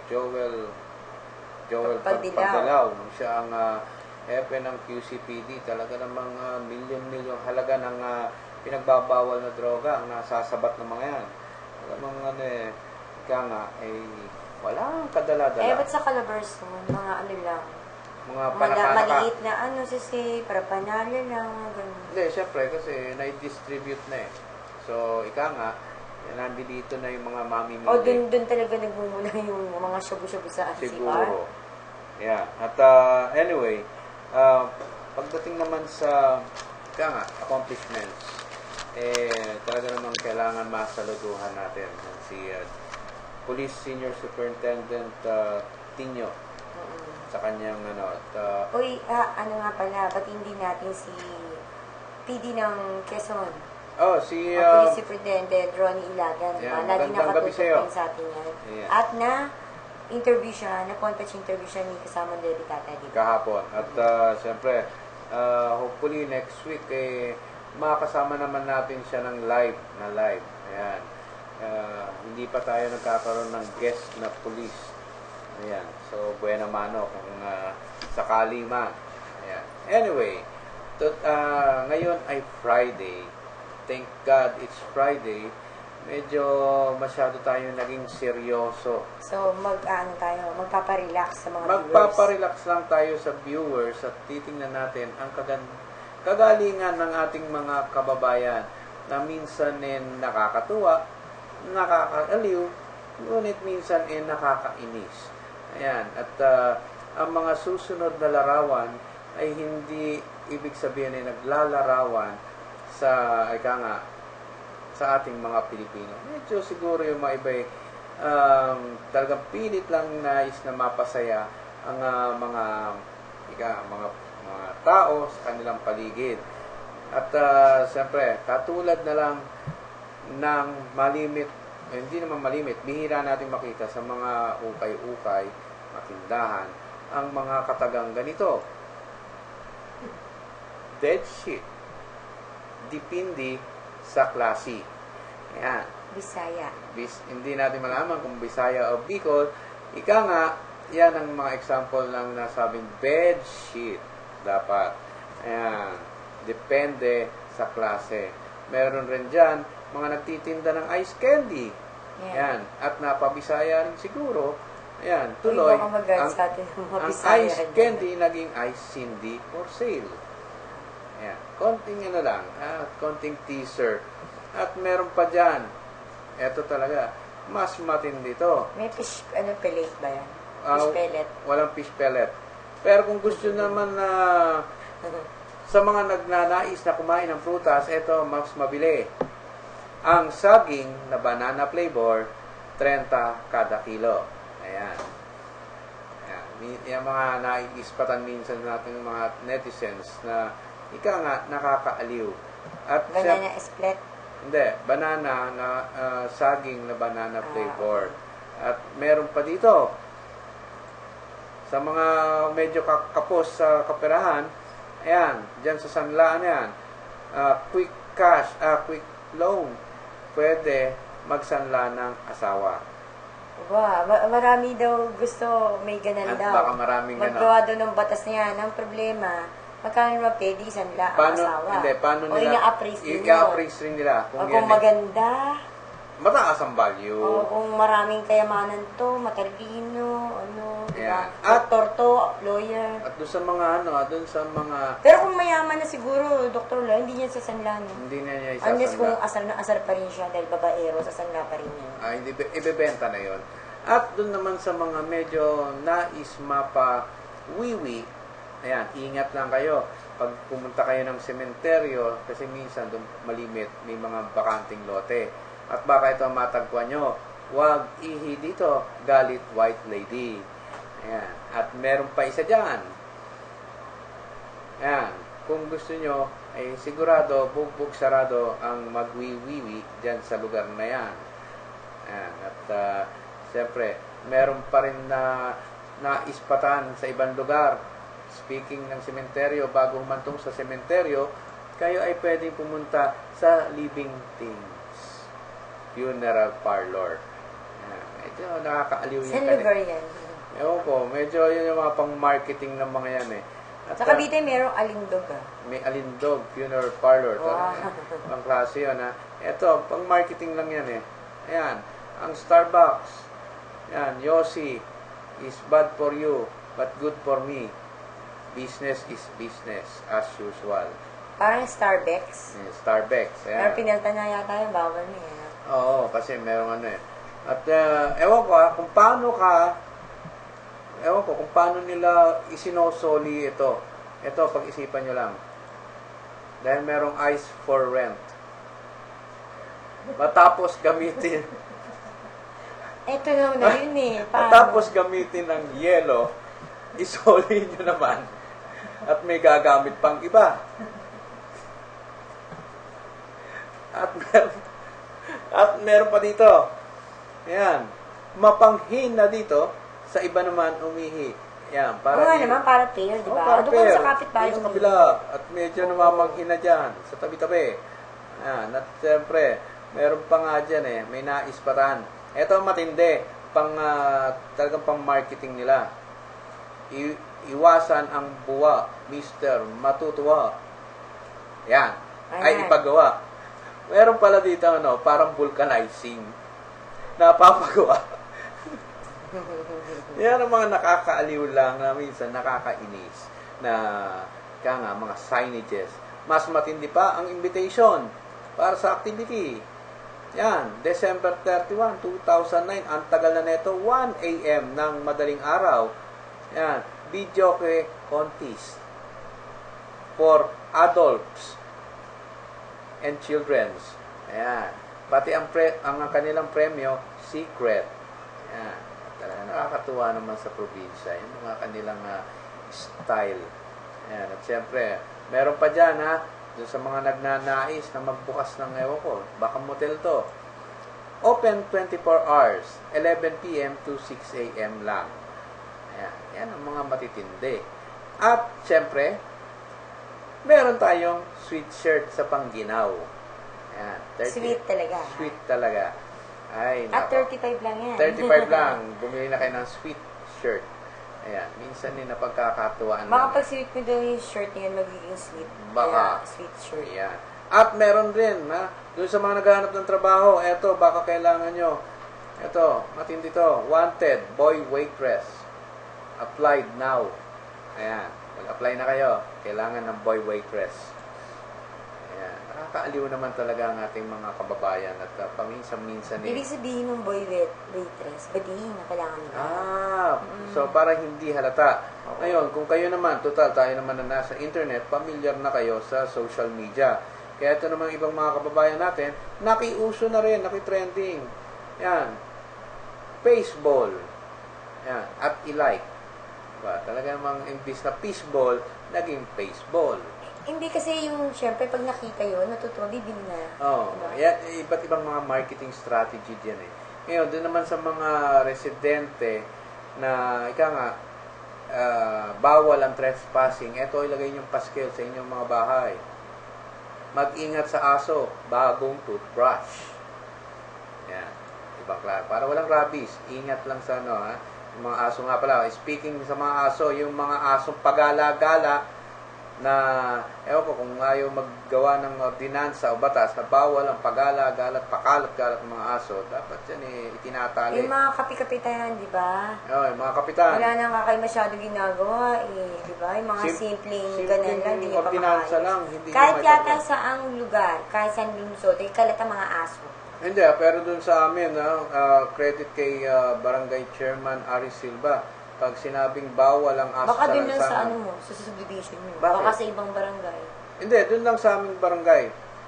Joel Pagdilaw. Siya ang hepe ng QCPD. Talaga namang milyon-milyon halaga ng pinagbabawal na droga ang nasasabat ng mga yan. Alamang kaya nga, walang kadala-dala. Ba't sa Calabarzon, mga lang, mga panaka-panaka. Maliit na para panalo lang, gano'n. Hindi, syempre, kasi na-distribute na eh. So, nandito na yung mga mami-mili. O, dun talaga nagmumula yung mga shabu-shabu sa CR? Siguro. Yeah. At anyway, pagdating naman sa, accomplishments, talaga namang kailangan masaluduhan natin si Police Senior Superintendent Tinio sa kanyang Uy, nga pala, ba't hindi natin si PD ng Quezon? Si Police Superintendent Ronnie Ilagan. Lagi nakatutok sa atin yan. Yeah. At interview siya, na-contact interview siya ni kasamang delegata dito. Kahapon. At siyempre, hopefully next week, makakasama naman natin siya ng live. Ayan. Hindi pa tayo nagkakaroon ng guest na police. Ayan. So, buena mano kung sakali man. Ayan. Anyway, ngayon ay Friday. Thank God it's Friday. Medyo masyado tayo naging seryoso. So, magpaparelax sa mga viewers. Magpaparelax lang tayo sa viewers at titingnan natin ang kagalingan ng ating mga kababayan na minsan nakakatuwa, nakakaaliw, ngunit minsan nakakainis. Ayan. At ang mga susunod na larawan ay hindi ibig sabihin ay naglalarawan sa ating mga Pilipino. Medyo siguro yung mga iba talagang pilit lang nais na mapasaya ang mga tao sa kanilang paligid. At siyempre, katulad na lang ng malimit, hindi naman malimit, bihira natin makita sa mga ukay-ukay, matindahan, ang mga katagang ganito. Dead shit. Dipindi sa klase. Ayan. Bisaya. Hindi natin malaman kung Bisaya o Bicol. Yan ang mga example ng nasabing bed sheet. Dapat. Ayan. Depende sa klase. Meron rin dyan, mga nagtitinda ng ice candy. Ayan. At napabisaya rin siguro. Ayan. Tuloy. Ang ice candy naging ice cindy for sale. Ayan. Konting konting teaser. At meron pa dyan. Ito talaga. Mas matindi to. May pellet ba yan? Fish pellet? Walang fish pellet. Pero kung gusto naman na sa mga nagnanais na kumain ng prutas, ito mas mabili. Ang saging na banana flavor, 30 kada kilo. Ayan. Yung mga naiispatan minsan natin mga netizens na nakakaaliw. At banana split? Hindi. Banana na saging na banana flavor. At meron pa dito. Sa mga medyo kapos sa kaperahan, ayan, dyan sa sanlaan yan, quick cash, quick loan, pwede magsanla ng asawa. Marami daw gusto may ganan daw. Baka maraming ganan. Maggawa daw ng batas niya. Ang problema, magkano naman pwede sanla ang asawa? Paano o nila? ina-appraise din I-appraise rin nila. Kung maganda. mataas ang value. O kung maraming kayamanan to, matalino, ano, di ba? Ayan. At- Doktor to, lawyer. At doon sa mga doon sa mga Pero kung mayaman na siguro, Dr. Lo, hindi niya sasanla, no? hindi na niya Unless kung isasanda. asar na asar pa rin siya dahil babaero, sasanla pa rin niya. Hindi ibebenta na 'yon. At doon naman sa mga medyo nais mapa-wiwi, ayan, ingat lang kayo. Pag pumunta kayo ng sementeryo, kasi minsan doon malimit, may mga bakanting lote. At baka ito ang matagpuan nyo, huwag ihi dito, galit white lady. Ayan. At meron pa isa dyan. Ayan. Kung gusto nyo, ay sigurado, bugbog sarado ang magwiwiwi dyan sa lugar na yan. Ayan. At siyempre, meron pa rin na naispatan sa ibang lugar. Speaking ng sementeryo, bago humantong sa sementeryo, kayo ay pwedeng pumunta sa Living Things Funeral Parlor. Ayan. Medyo nakakaaliw yan. San lugar yan? Ewan ko, medyo yun yung mga pang-marketing ng mga yan eh. At, Sa Cavite, merong alindog, ah. may Alindog Funeral Parlor. Wow. Pang klase yun, ha. Ito, pang-marketing lang yan eh. Ayan, ang Starbucks. Ayan, Yossi is bad for you, but good for me. Business is business, as usual. Parang Starbucks. Starbucks, Pero ayan. pinalta na yata yung bawal niya. Oo, kasi merong ano eh. At ewan ko kung paano nila isinosoli ito. Ito, pag-isipan nyo lang. Dahil merong ice for rent. Matapos gamitin, Ito naman na yun eh. Paano? matapos gamitin ng yelo, isoli nyo naman. At may gagamit pang iba. At meron pa dito. Ayan. Mapanghin na dito, sa iba naman umihi. Ayan. Oo nga naman, para fair, di ba? Doon sa kapitbahay. Sa kabila. At medyo namamanghin na dyan, sa tabi-tabi. Ayan. At siyempre, meron pa nga dyan eh, may naispatan. Ito matindi, talagang pang marketing nila. Iwasan ang buwa, Mr. Matutuwa. Yan. Ay ipagawa. Meron pala dito, parang vulcanizing. Napapagawa. Yan ang mga nakakaaliw lang na minsan nakakainis na mga signages. Mas matindi pa ang invitation para sa activity. Yan, December 31, 2009. Ang tagal na neto, 1 a.m. ng madaling araw. Yan, videoke contest for adults and children's. Ayan. Pati ang kanilang premyo, secret. Ayan. Talaga nakakatuwa naman sa probinsya. Yung mga kanilang style. Ayan. At siyempre, meron pa dyan doon sa mga nagnanais na magbukas ng baka motel to. Open 24 hours, 11 p.m. to 6 a.m. lang. Ayan. Yan ang mga matitindi. At, siyempre, meron tayong sweet shirt sa Pangginaw. Ayan. Sweet talaga. Sweet talaga. Ay, At nako. 35 lang yan. 35 lang. Bumili na kayo ng sweet shirt. Ayan. Minsan din napagkakatuwaan Baka pag sweet mo daw yung shirt niyan, magiging sweet. Baka. Kaya, sweet shirt. Ayan. At meron din, doon sa mga naghahanap ng trabaho, eto, baka kailangan nyo. Eto, matindi to. Wanted, boy waitress. Applied now. Ayan. Mag-apply na kayo. Kailangan ng boy waitress. Ayan. Nakakaaliw naman talaga ang ating mga kababayan at paminsan-minsan Ibig sabihin ng boy waitress, badihin na kailangan nila. So para hindi halata. Ngayon, kung kayo naman, total, tayo naman na nasa internet, familiar na kayo sa social media. Kaya ito naman ibang mga kababayan natin, nakiuso na rin, nakitrending. Yan. Baseball. Yan. At i-like. Diba? Talaga namang imbis na fishball, naging baseball. Hindi kasi yung, syempre, pag nakita yun, natutuwa, bibili na. Diba? Yan, iba't ibang mga marketing strategy diyan eh. Ngayon, doon naman sa mga residente na, bawal ang trespassing, eto ilagay niyong paskel sa inyong mga bahay. Mag-ingat sa aso, bagong toothbrush. Yan. Ibang klase. Para walang rabies, ingat lang sa yung mga aso nga pala. Speaking sa mga aso, yung mga asong pagala-gala, na, ewan ko, kung ayaw maggawa ng ordinansa o batas na bawal ang pag-alagalat, pakalat-galat ng mga aso, dapat yan itinatali. Yung mga kapit-kapitan, di ba? Oo, yung mga kapitan. Wala nang kakay masyado ginagawa, di ba? Yung mga simpleng ganun lang, hindi niya ordinansa lang, hindi kahit niya yata sa ang lugar, kahit sa lungsod, ay kalat ang mga aso. Hindi, pero dun sa amin, credit kay Barangay Chairman Ari Silva, pag sinabing bawal ang aso Baka dun lang lansangan. sa ano mo, sa subdivision mo. Bakit? Baka sa ibang barangay. Hindi, dun lang sa aming barangay.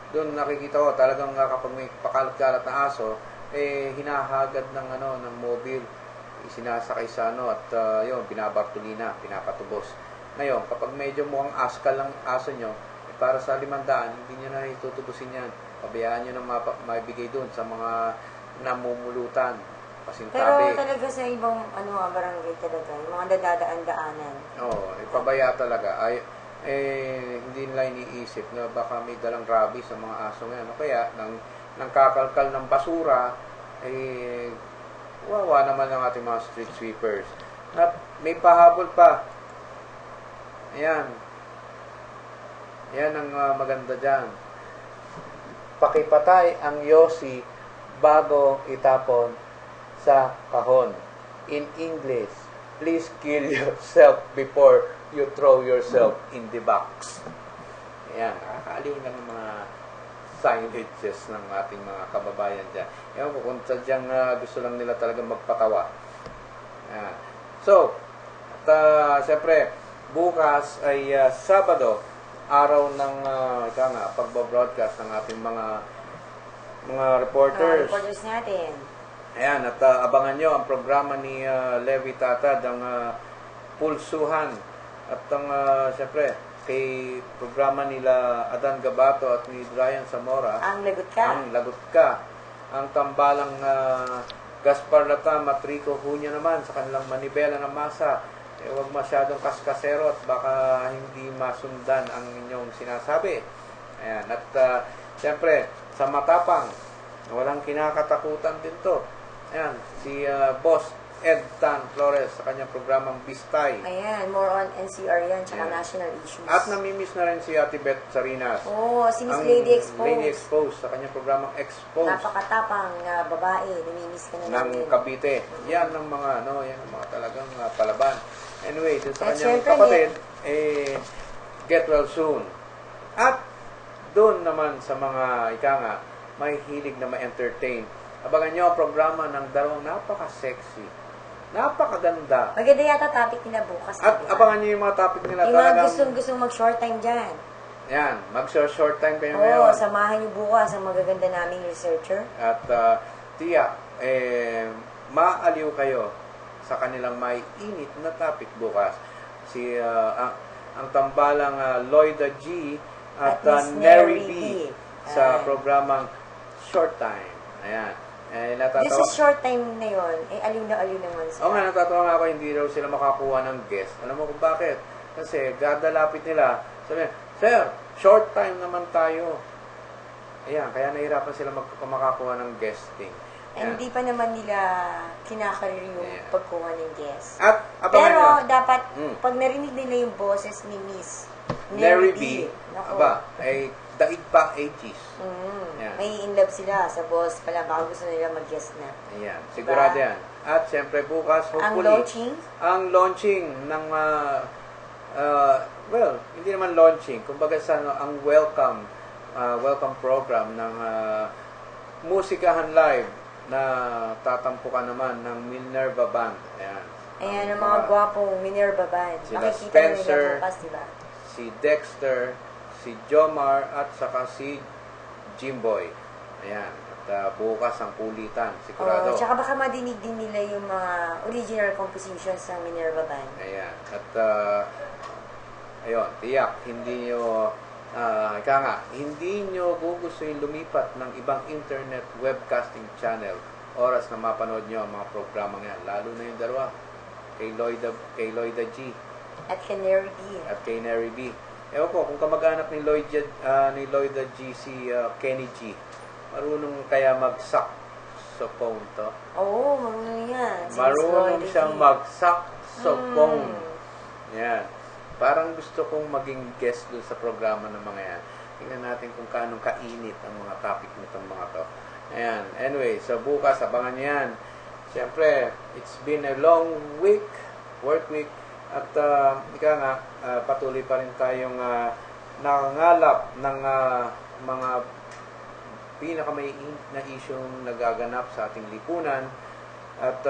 Doon nakikita ko talagang kapag may pakalat-kalat na aso, hinahagad ng ng mobile, isinasakay sa at yun, binabartolina, pinapatubos. Ngayon, kapag medyo mukhang askal lang aso nyo, para sa 500, hindi nyo na itutubusin yan. Pabayaan nyo na maibigay doon sa mga namumulutan. Pero talaga sa ibang barangay talaga, yung mga dadaan-daanan. Oo, pabaya talaga. Hindi nila iniisip na baka may dalang rabies sa mga aso ngayon. Kaya, nang kakalkal ng basura, wawa naman ang ating mga street sweepers. At may pahabol pa. Ayan. Yan ang maganda dyan. Pakipatay ang yosi bago itapon sa kahon. In English, please kill yourself before you throw yourself in the box. Ayan, nakakaaliw lang ng mga signages ng ating mga kababayan dyan. Ewan ko kung sadyang gusto lang nila talaga magpatawa. Ayan. So, siyempre, bukas ay Sabado, araw ng pagbabroadcast ng ating mga reporters. Reporters natin. Ayan, at abangan nyo ang programa ni Levi Tatad, ang Pulsuhan. At ang, siyempre, kay programa nila Adan Gabato at ni Brian Zamora. Ang Lagot Ka. Ang Lagot Ka. Ang tambalang Gaspar Lata, Matrico Hunyo naman sa kanilang manibela ng masa. Huwag masyadong kaskasero at baka hindi masundan ang inyong sinasabi. Ayan, at siyempre, sa matapang, walang kinakatakutan din to. Ayan, si Boss Ed Tan Flores sa kanyang programang Bistay. Ayan, more on NCR yan, tsaka national issues. At namimiss na rin si Ate Beth Sarinas. Si Miss Lady Exposed. Lady Exposed sa kanyang programang Exposed. Napakatapang na babae, namimiss ka na namin. Ng Cavite. Yan ang mga, yan ang mga talagang palaban. Anyway, dun sa At kanyang syempre, kapatid, get well soon. At doon naman sa mga, may hilig na ma-entertain. Abangan nyo ang programa ng dalawang napaka-sexy, napakaganda. Maganda yata topic nila bukas. At abangan nyo yung mga topic nila. Yung mga gustong mag-short time dyan. Yan, mag-short time kayo ngayon. Samahan nyo bukas ang magaganda naming researcher. At tiyak, maaliw kayo sa kanilang may init na topic bukas. Ang tambalang Lloyda G at Neri B sa programang Short Time. Ayan. This is short time na yun, aliw na aliw naman sila. Oo nga, natatawa nga ako, hindi raw sila makakuha ng guest. Alam mo kung bakit? Kasi dadalapit nila, sabi, Sir, short time naman tayo. Ayan, kaya nahirapan sila makakuha ng guesting. Hindi pa naman nila kinakarir yung pagkuha ng guest. At, pero dapat, pag narinig nila yung boses ni Miss Neri B, ay daig pa 80s. May in love sila sa boss pala, baka gusto nila mag-guest na. Ayan, sigurado yan. At siyempre bukas, hopefully, ang launching ng, hindi naman launching, kumbaga sa ang welcome program ng Musikahan Live na tatampukan naman ng Minerva Band. Ayan, ang mga gwapong Minerva Band. Sila Makikita Spencer, nila bukas, diba? si Dexter, si Jomar, at saka si Jimboy. Ayan. At bukas ang kulitan, sigurado. Tsaka baka madinig din nila yung mga original compositions ng Minerva Band. Ayan. At ayun, tiyak, hindi nyo hindi nyo gugustuhin lumipat ng ibang internet webcasting channel oras na mapanood nyo ang mga programang yan. Lalo na yung dalawa, kay Lloyda G. At kay Neri B. Ewan ko, kung kamag-anak ni Lloyda G si Kenny G, marunong kaya mag-saxophone to? Oo, marunong yan. Marunong siyang mag-saxophone. Yan. Parang gusto kong maging guest dun sa programa ng mga yan. Tingnan natin kung kaano kainit ang mga topic nitong mga to. Ayan. Anyway, so bukas, abangan nyo yan. Siyempre, it's been a long week, work week, at ika nga, patuloy pa rin tayong nangangalap ng mga pinakamaiinit na isyong nagaganap sa ating lipunan. At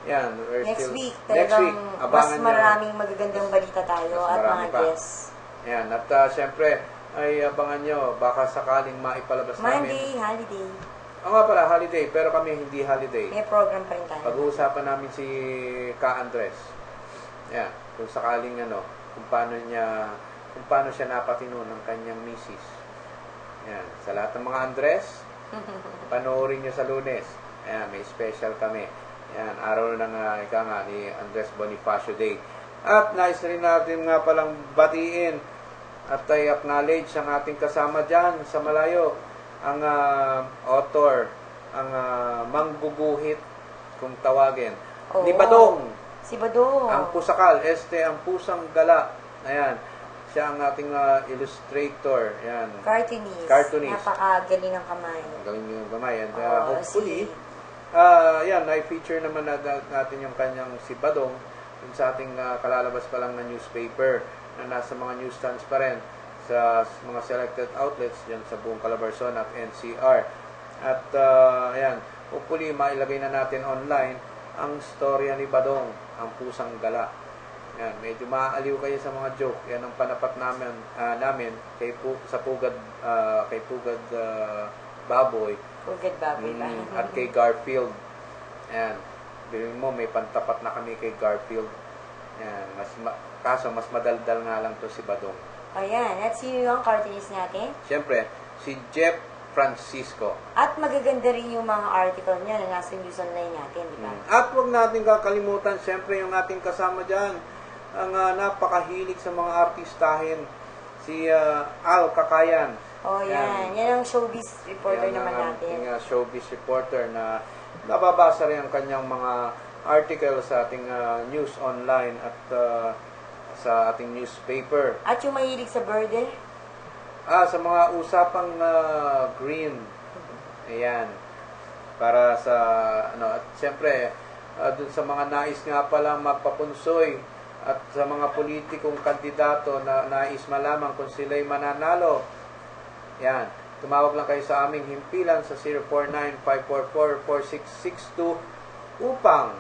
yan, Next week, next week, talagang mas abangan nyo. maraming magagandang balita tayo Mas at marami mga pa. guests. Yan, at siyempre, ay abangan nyo, baka sakaling maipalabas namin. Monday, holiday. Oo nga pala, holiday, pero kami hindi holiday. May program pa rin tayo. Pag-uusapan namin si Ka Andres. Yan, kung sakaling kung paano siya napatino ng kanyang misis. Yan, sa lahat ng mga Andres, panoorin nyo sa Lunes. Yan, may special kami. Yan, araw ng ni Andres Bonifacio Day. At nais rin natin nga palang batiin at i-acknowledge ang ating kasama dyan sa malayo, ang author, ang mangguguhit, kung tawagin, ni Badong. Si Badong. Ang pusakal, ang pusang gala. Ayan, siya ang ating illustrator. Ayan. Cartoonist. Napakagaling ng kamay. Galing yung gamay. And hopefully, yan, na-feature naman natin yung kanyang si Badong yung sa ating kalalabas pa lang na newspaper na nasa mga newsstands pa rin sa mga selected outlets dyan sa buong Calabarzon at NCR. At ayan, hopefully mailagay na natin online ang storya ni Badong, ang pusang gala. Yan, medyo maaaliw kayo sa mga joke. Yan ang panapat namin kay Pugad Baboy. Pugad Baboy ba? At kay Garfield. Ayan, bilhin mo may pantapat na kami kay Garfield. Ayan, kaso mas madaldal nga lang to si Badong. Ayan, at sino yung cartoonist natin? Siyempre, si Jeff Francisco. At magaganda rin yung mga article niya na nasa news online natin, di ba? At huwag natin kakalimutan, siyempre, yung ating kasama dyan, ang napakahilig sa mga artistahin, si Al Kakayan. Oh, yan. Yan ang showbiz reporter naman natin. Yan ang showbiz reporter na nababasa rin ang kanyang mga article sa ating news online at sa ating newspaper. At yung mahilig sa birthday? Sa mga usapang green. Ayan. Para sa, at siyempre, dun sa mga nais nga pala magpapunsoy at sa mga politikong kandidato na nais malaman kung sila'y mananalo. Yan. Tumawag lang kayo sa aming himpilan sa 049-544-4662 upang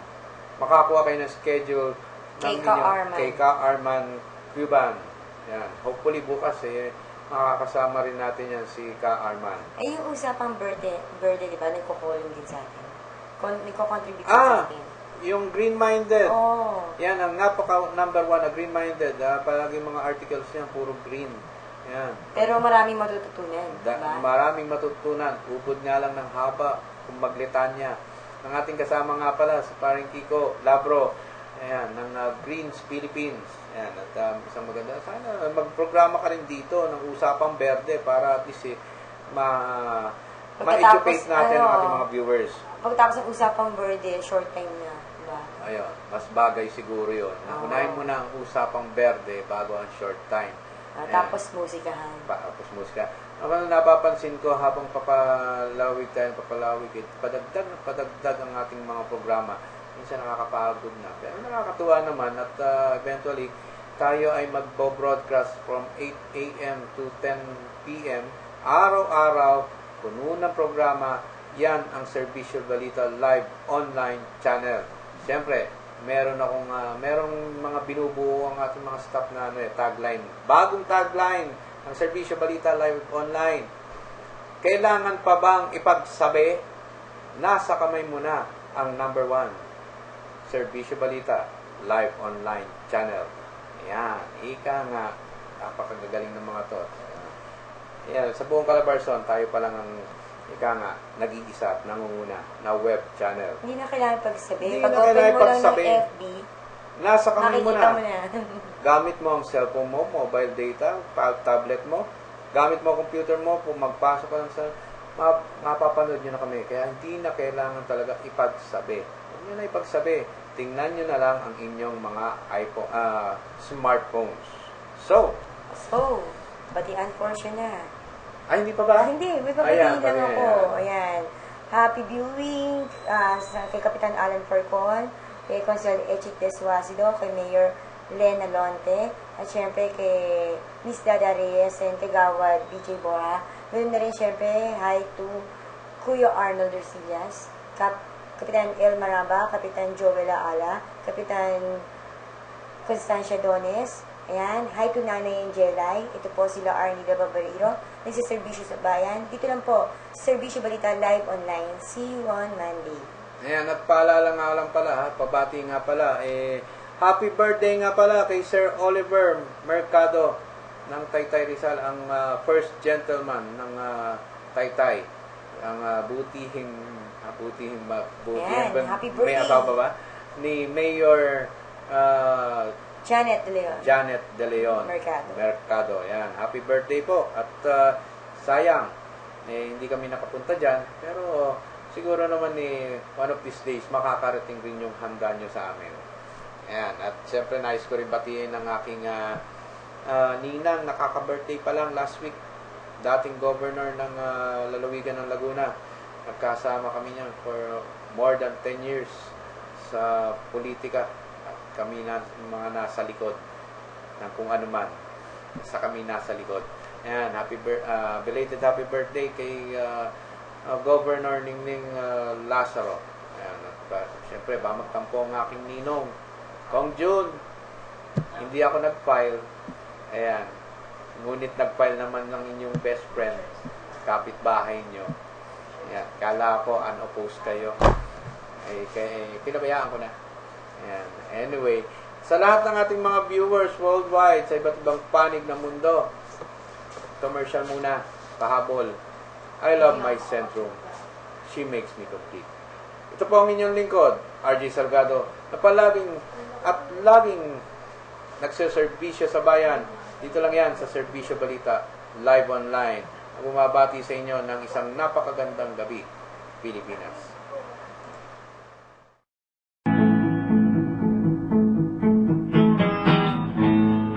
makakuha kayo ng schedule ng kay Ka Arman Cuban. Yan. Hopefully bukas makakasama rin natin yan si Ka Arman. Ay, yung usapang birthday, di ba? Nagko-calling din sa atin. Nagko-contribute sa atin. Yung Green-Minded. Oh. Yan, ang number 1 na Green-Minded. Palagi mga articles niyan, puro green. Yan. Pero maraming matututunan, diba? Maraming matututunan. Ubod nga lang ng haba kung maglitanya. Ang ating kasama nga pala, si paring Kiko Labro. Ayan, ng Greens Philippines. Ayan, at isang maganda. Sana magprograma ka rin dito ng usapang berde para at least ma-educate natin ang ating mga viewers. Pagkatapos ng usapang birthday, short time na, diba? Ayun, mas bagay siguro yun. Unahin mo na ang usapang berde bago ang short time. Tapos musikahan. Tapos musika. Ang napapansin ko habang papalawig, padagdag ang ating mga programa. Minsan nakakapagod na. Pero nakakatuwa naman at eventually tayo ay magbo-broadcast from 8 a.m. to 10 p.m. Araw-araw, puno ng programa. Yan ang Serbisyo Balita Live Online Channel. Siyempre, merong mga binubuo ang ating mga staff na tagline. Bagong tagline ng Serbisyo Balita Live Online. Kailangan pa bang ipagsabi? Nasa kamay mo na ang number 1. Serbisyo Balita Live Online Channel. Ayan. Ika nga. Napakagagaling ng mga to. Ayan. Sa buong Calabarzon, tayo pa lang ang nag-iisa at nangunguna na web channel. Hindi na kailangan pagsabi. Hindi Pag na open kailangan mo lang pagsabi. ng FB, Nasa kamay mo na. mo na. Gamit mo ang cellphone mo, mobile data, tablet mo, gamit mo ang computer mo, kung magpasok ka lang sa, mapapanood nyo na kami. Kaya hindi na kailangan talaga ipagsabi. Huwag nyo na ipagsabi. Tingnan nyo na lang ang inyong mga iPhone, smartphones. So, batian for siya na. ay, hindi pa ba? Hindi, may Ayan, papatingin lang ayan. ako. Ayan. Happy viewing kay Kapitan Alan Farcon, kay Consul Echit Deswasido, kay Mayor Len Alonte, at syempre kay Miss Dada Reyes and kay Gawad BJ Boha. Ganoon na rin syempre, hi to Kuya Arnold Orsillas, Kapitan El Maraba, Kapitan Joel Ala, Kapitan Constancia Dones. Ayan, hi to Nanay Angelay. Ito po sila Arnida Babariro. Nagsiservisyo sa bayan. Dito lang po, Serbisyo Balita Live Online. See you on Monday. Ayan, at paalala nga lang pala, ha, pabati nga pala, happy birthday nga pala kay Sir Oliver Mercado ng Taytay Rizal, ang first gentleman ng Taytay. Ang butihing Ayan, happy birthday. May asawa ba? Ni Mayor Janet De Leon. Janet De Leon Mercado. Ayan, happy birthday po. At sayang, hindi kami nakapunta dyan. Pero siguro naman one of these days, makakarating rin yung handa nyo sa amin. Ayan, at siyempre nais ko rin batiin ang aking ninang, nakaka-birthday pa lang last week. Dating governor ng lalawigan ng Laguna. Nagkasama kami niyan for more than 10 years sa politika. Kami mga nasa likod ng kung ano man. Sa kami nasa likod. Ayan, belated happy birthday kay Governor Ningning Lazaro. Ayan, at siyempre, ba magtampo ang aking ninong. Kong Jun, hindi ako nag-file. Ayan, ngunit nag-file naman ng inyong best friend, kapitbahay nyo. Ayan, kala ko unopposed kayo. Pinabayaan ko na. Ayan. Anyway, sa lahat ng ating mga viewers worldwide, sa iba't ibang panig ng mundo, commercial muna, pahabol. I love my Centrum. She makes me complete. Ito po ang inyong lingkod, RJ Salgado, na laging nagsiservisyo sa bayan. Dito lang yan sa Serbisyo Balita, live online. Ang bumabati sa inyo ng isang napakagandang gabi, Pilipinas.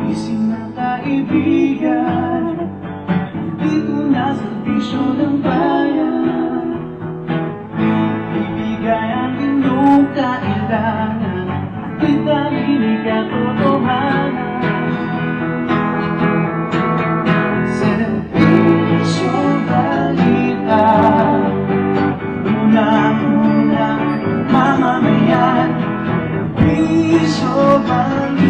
Ising ng kaibigan, dito na sa bisyo ng bayan. Ibigay ang inyong kailangan, itaginig ang totohanan. Serbisyo Balita, unang-unang mamamayan. Serbisyo Balita.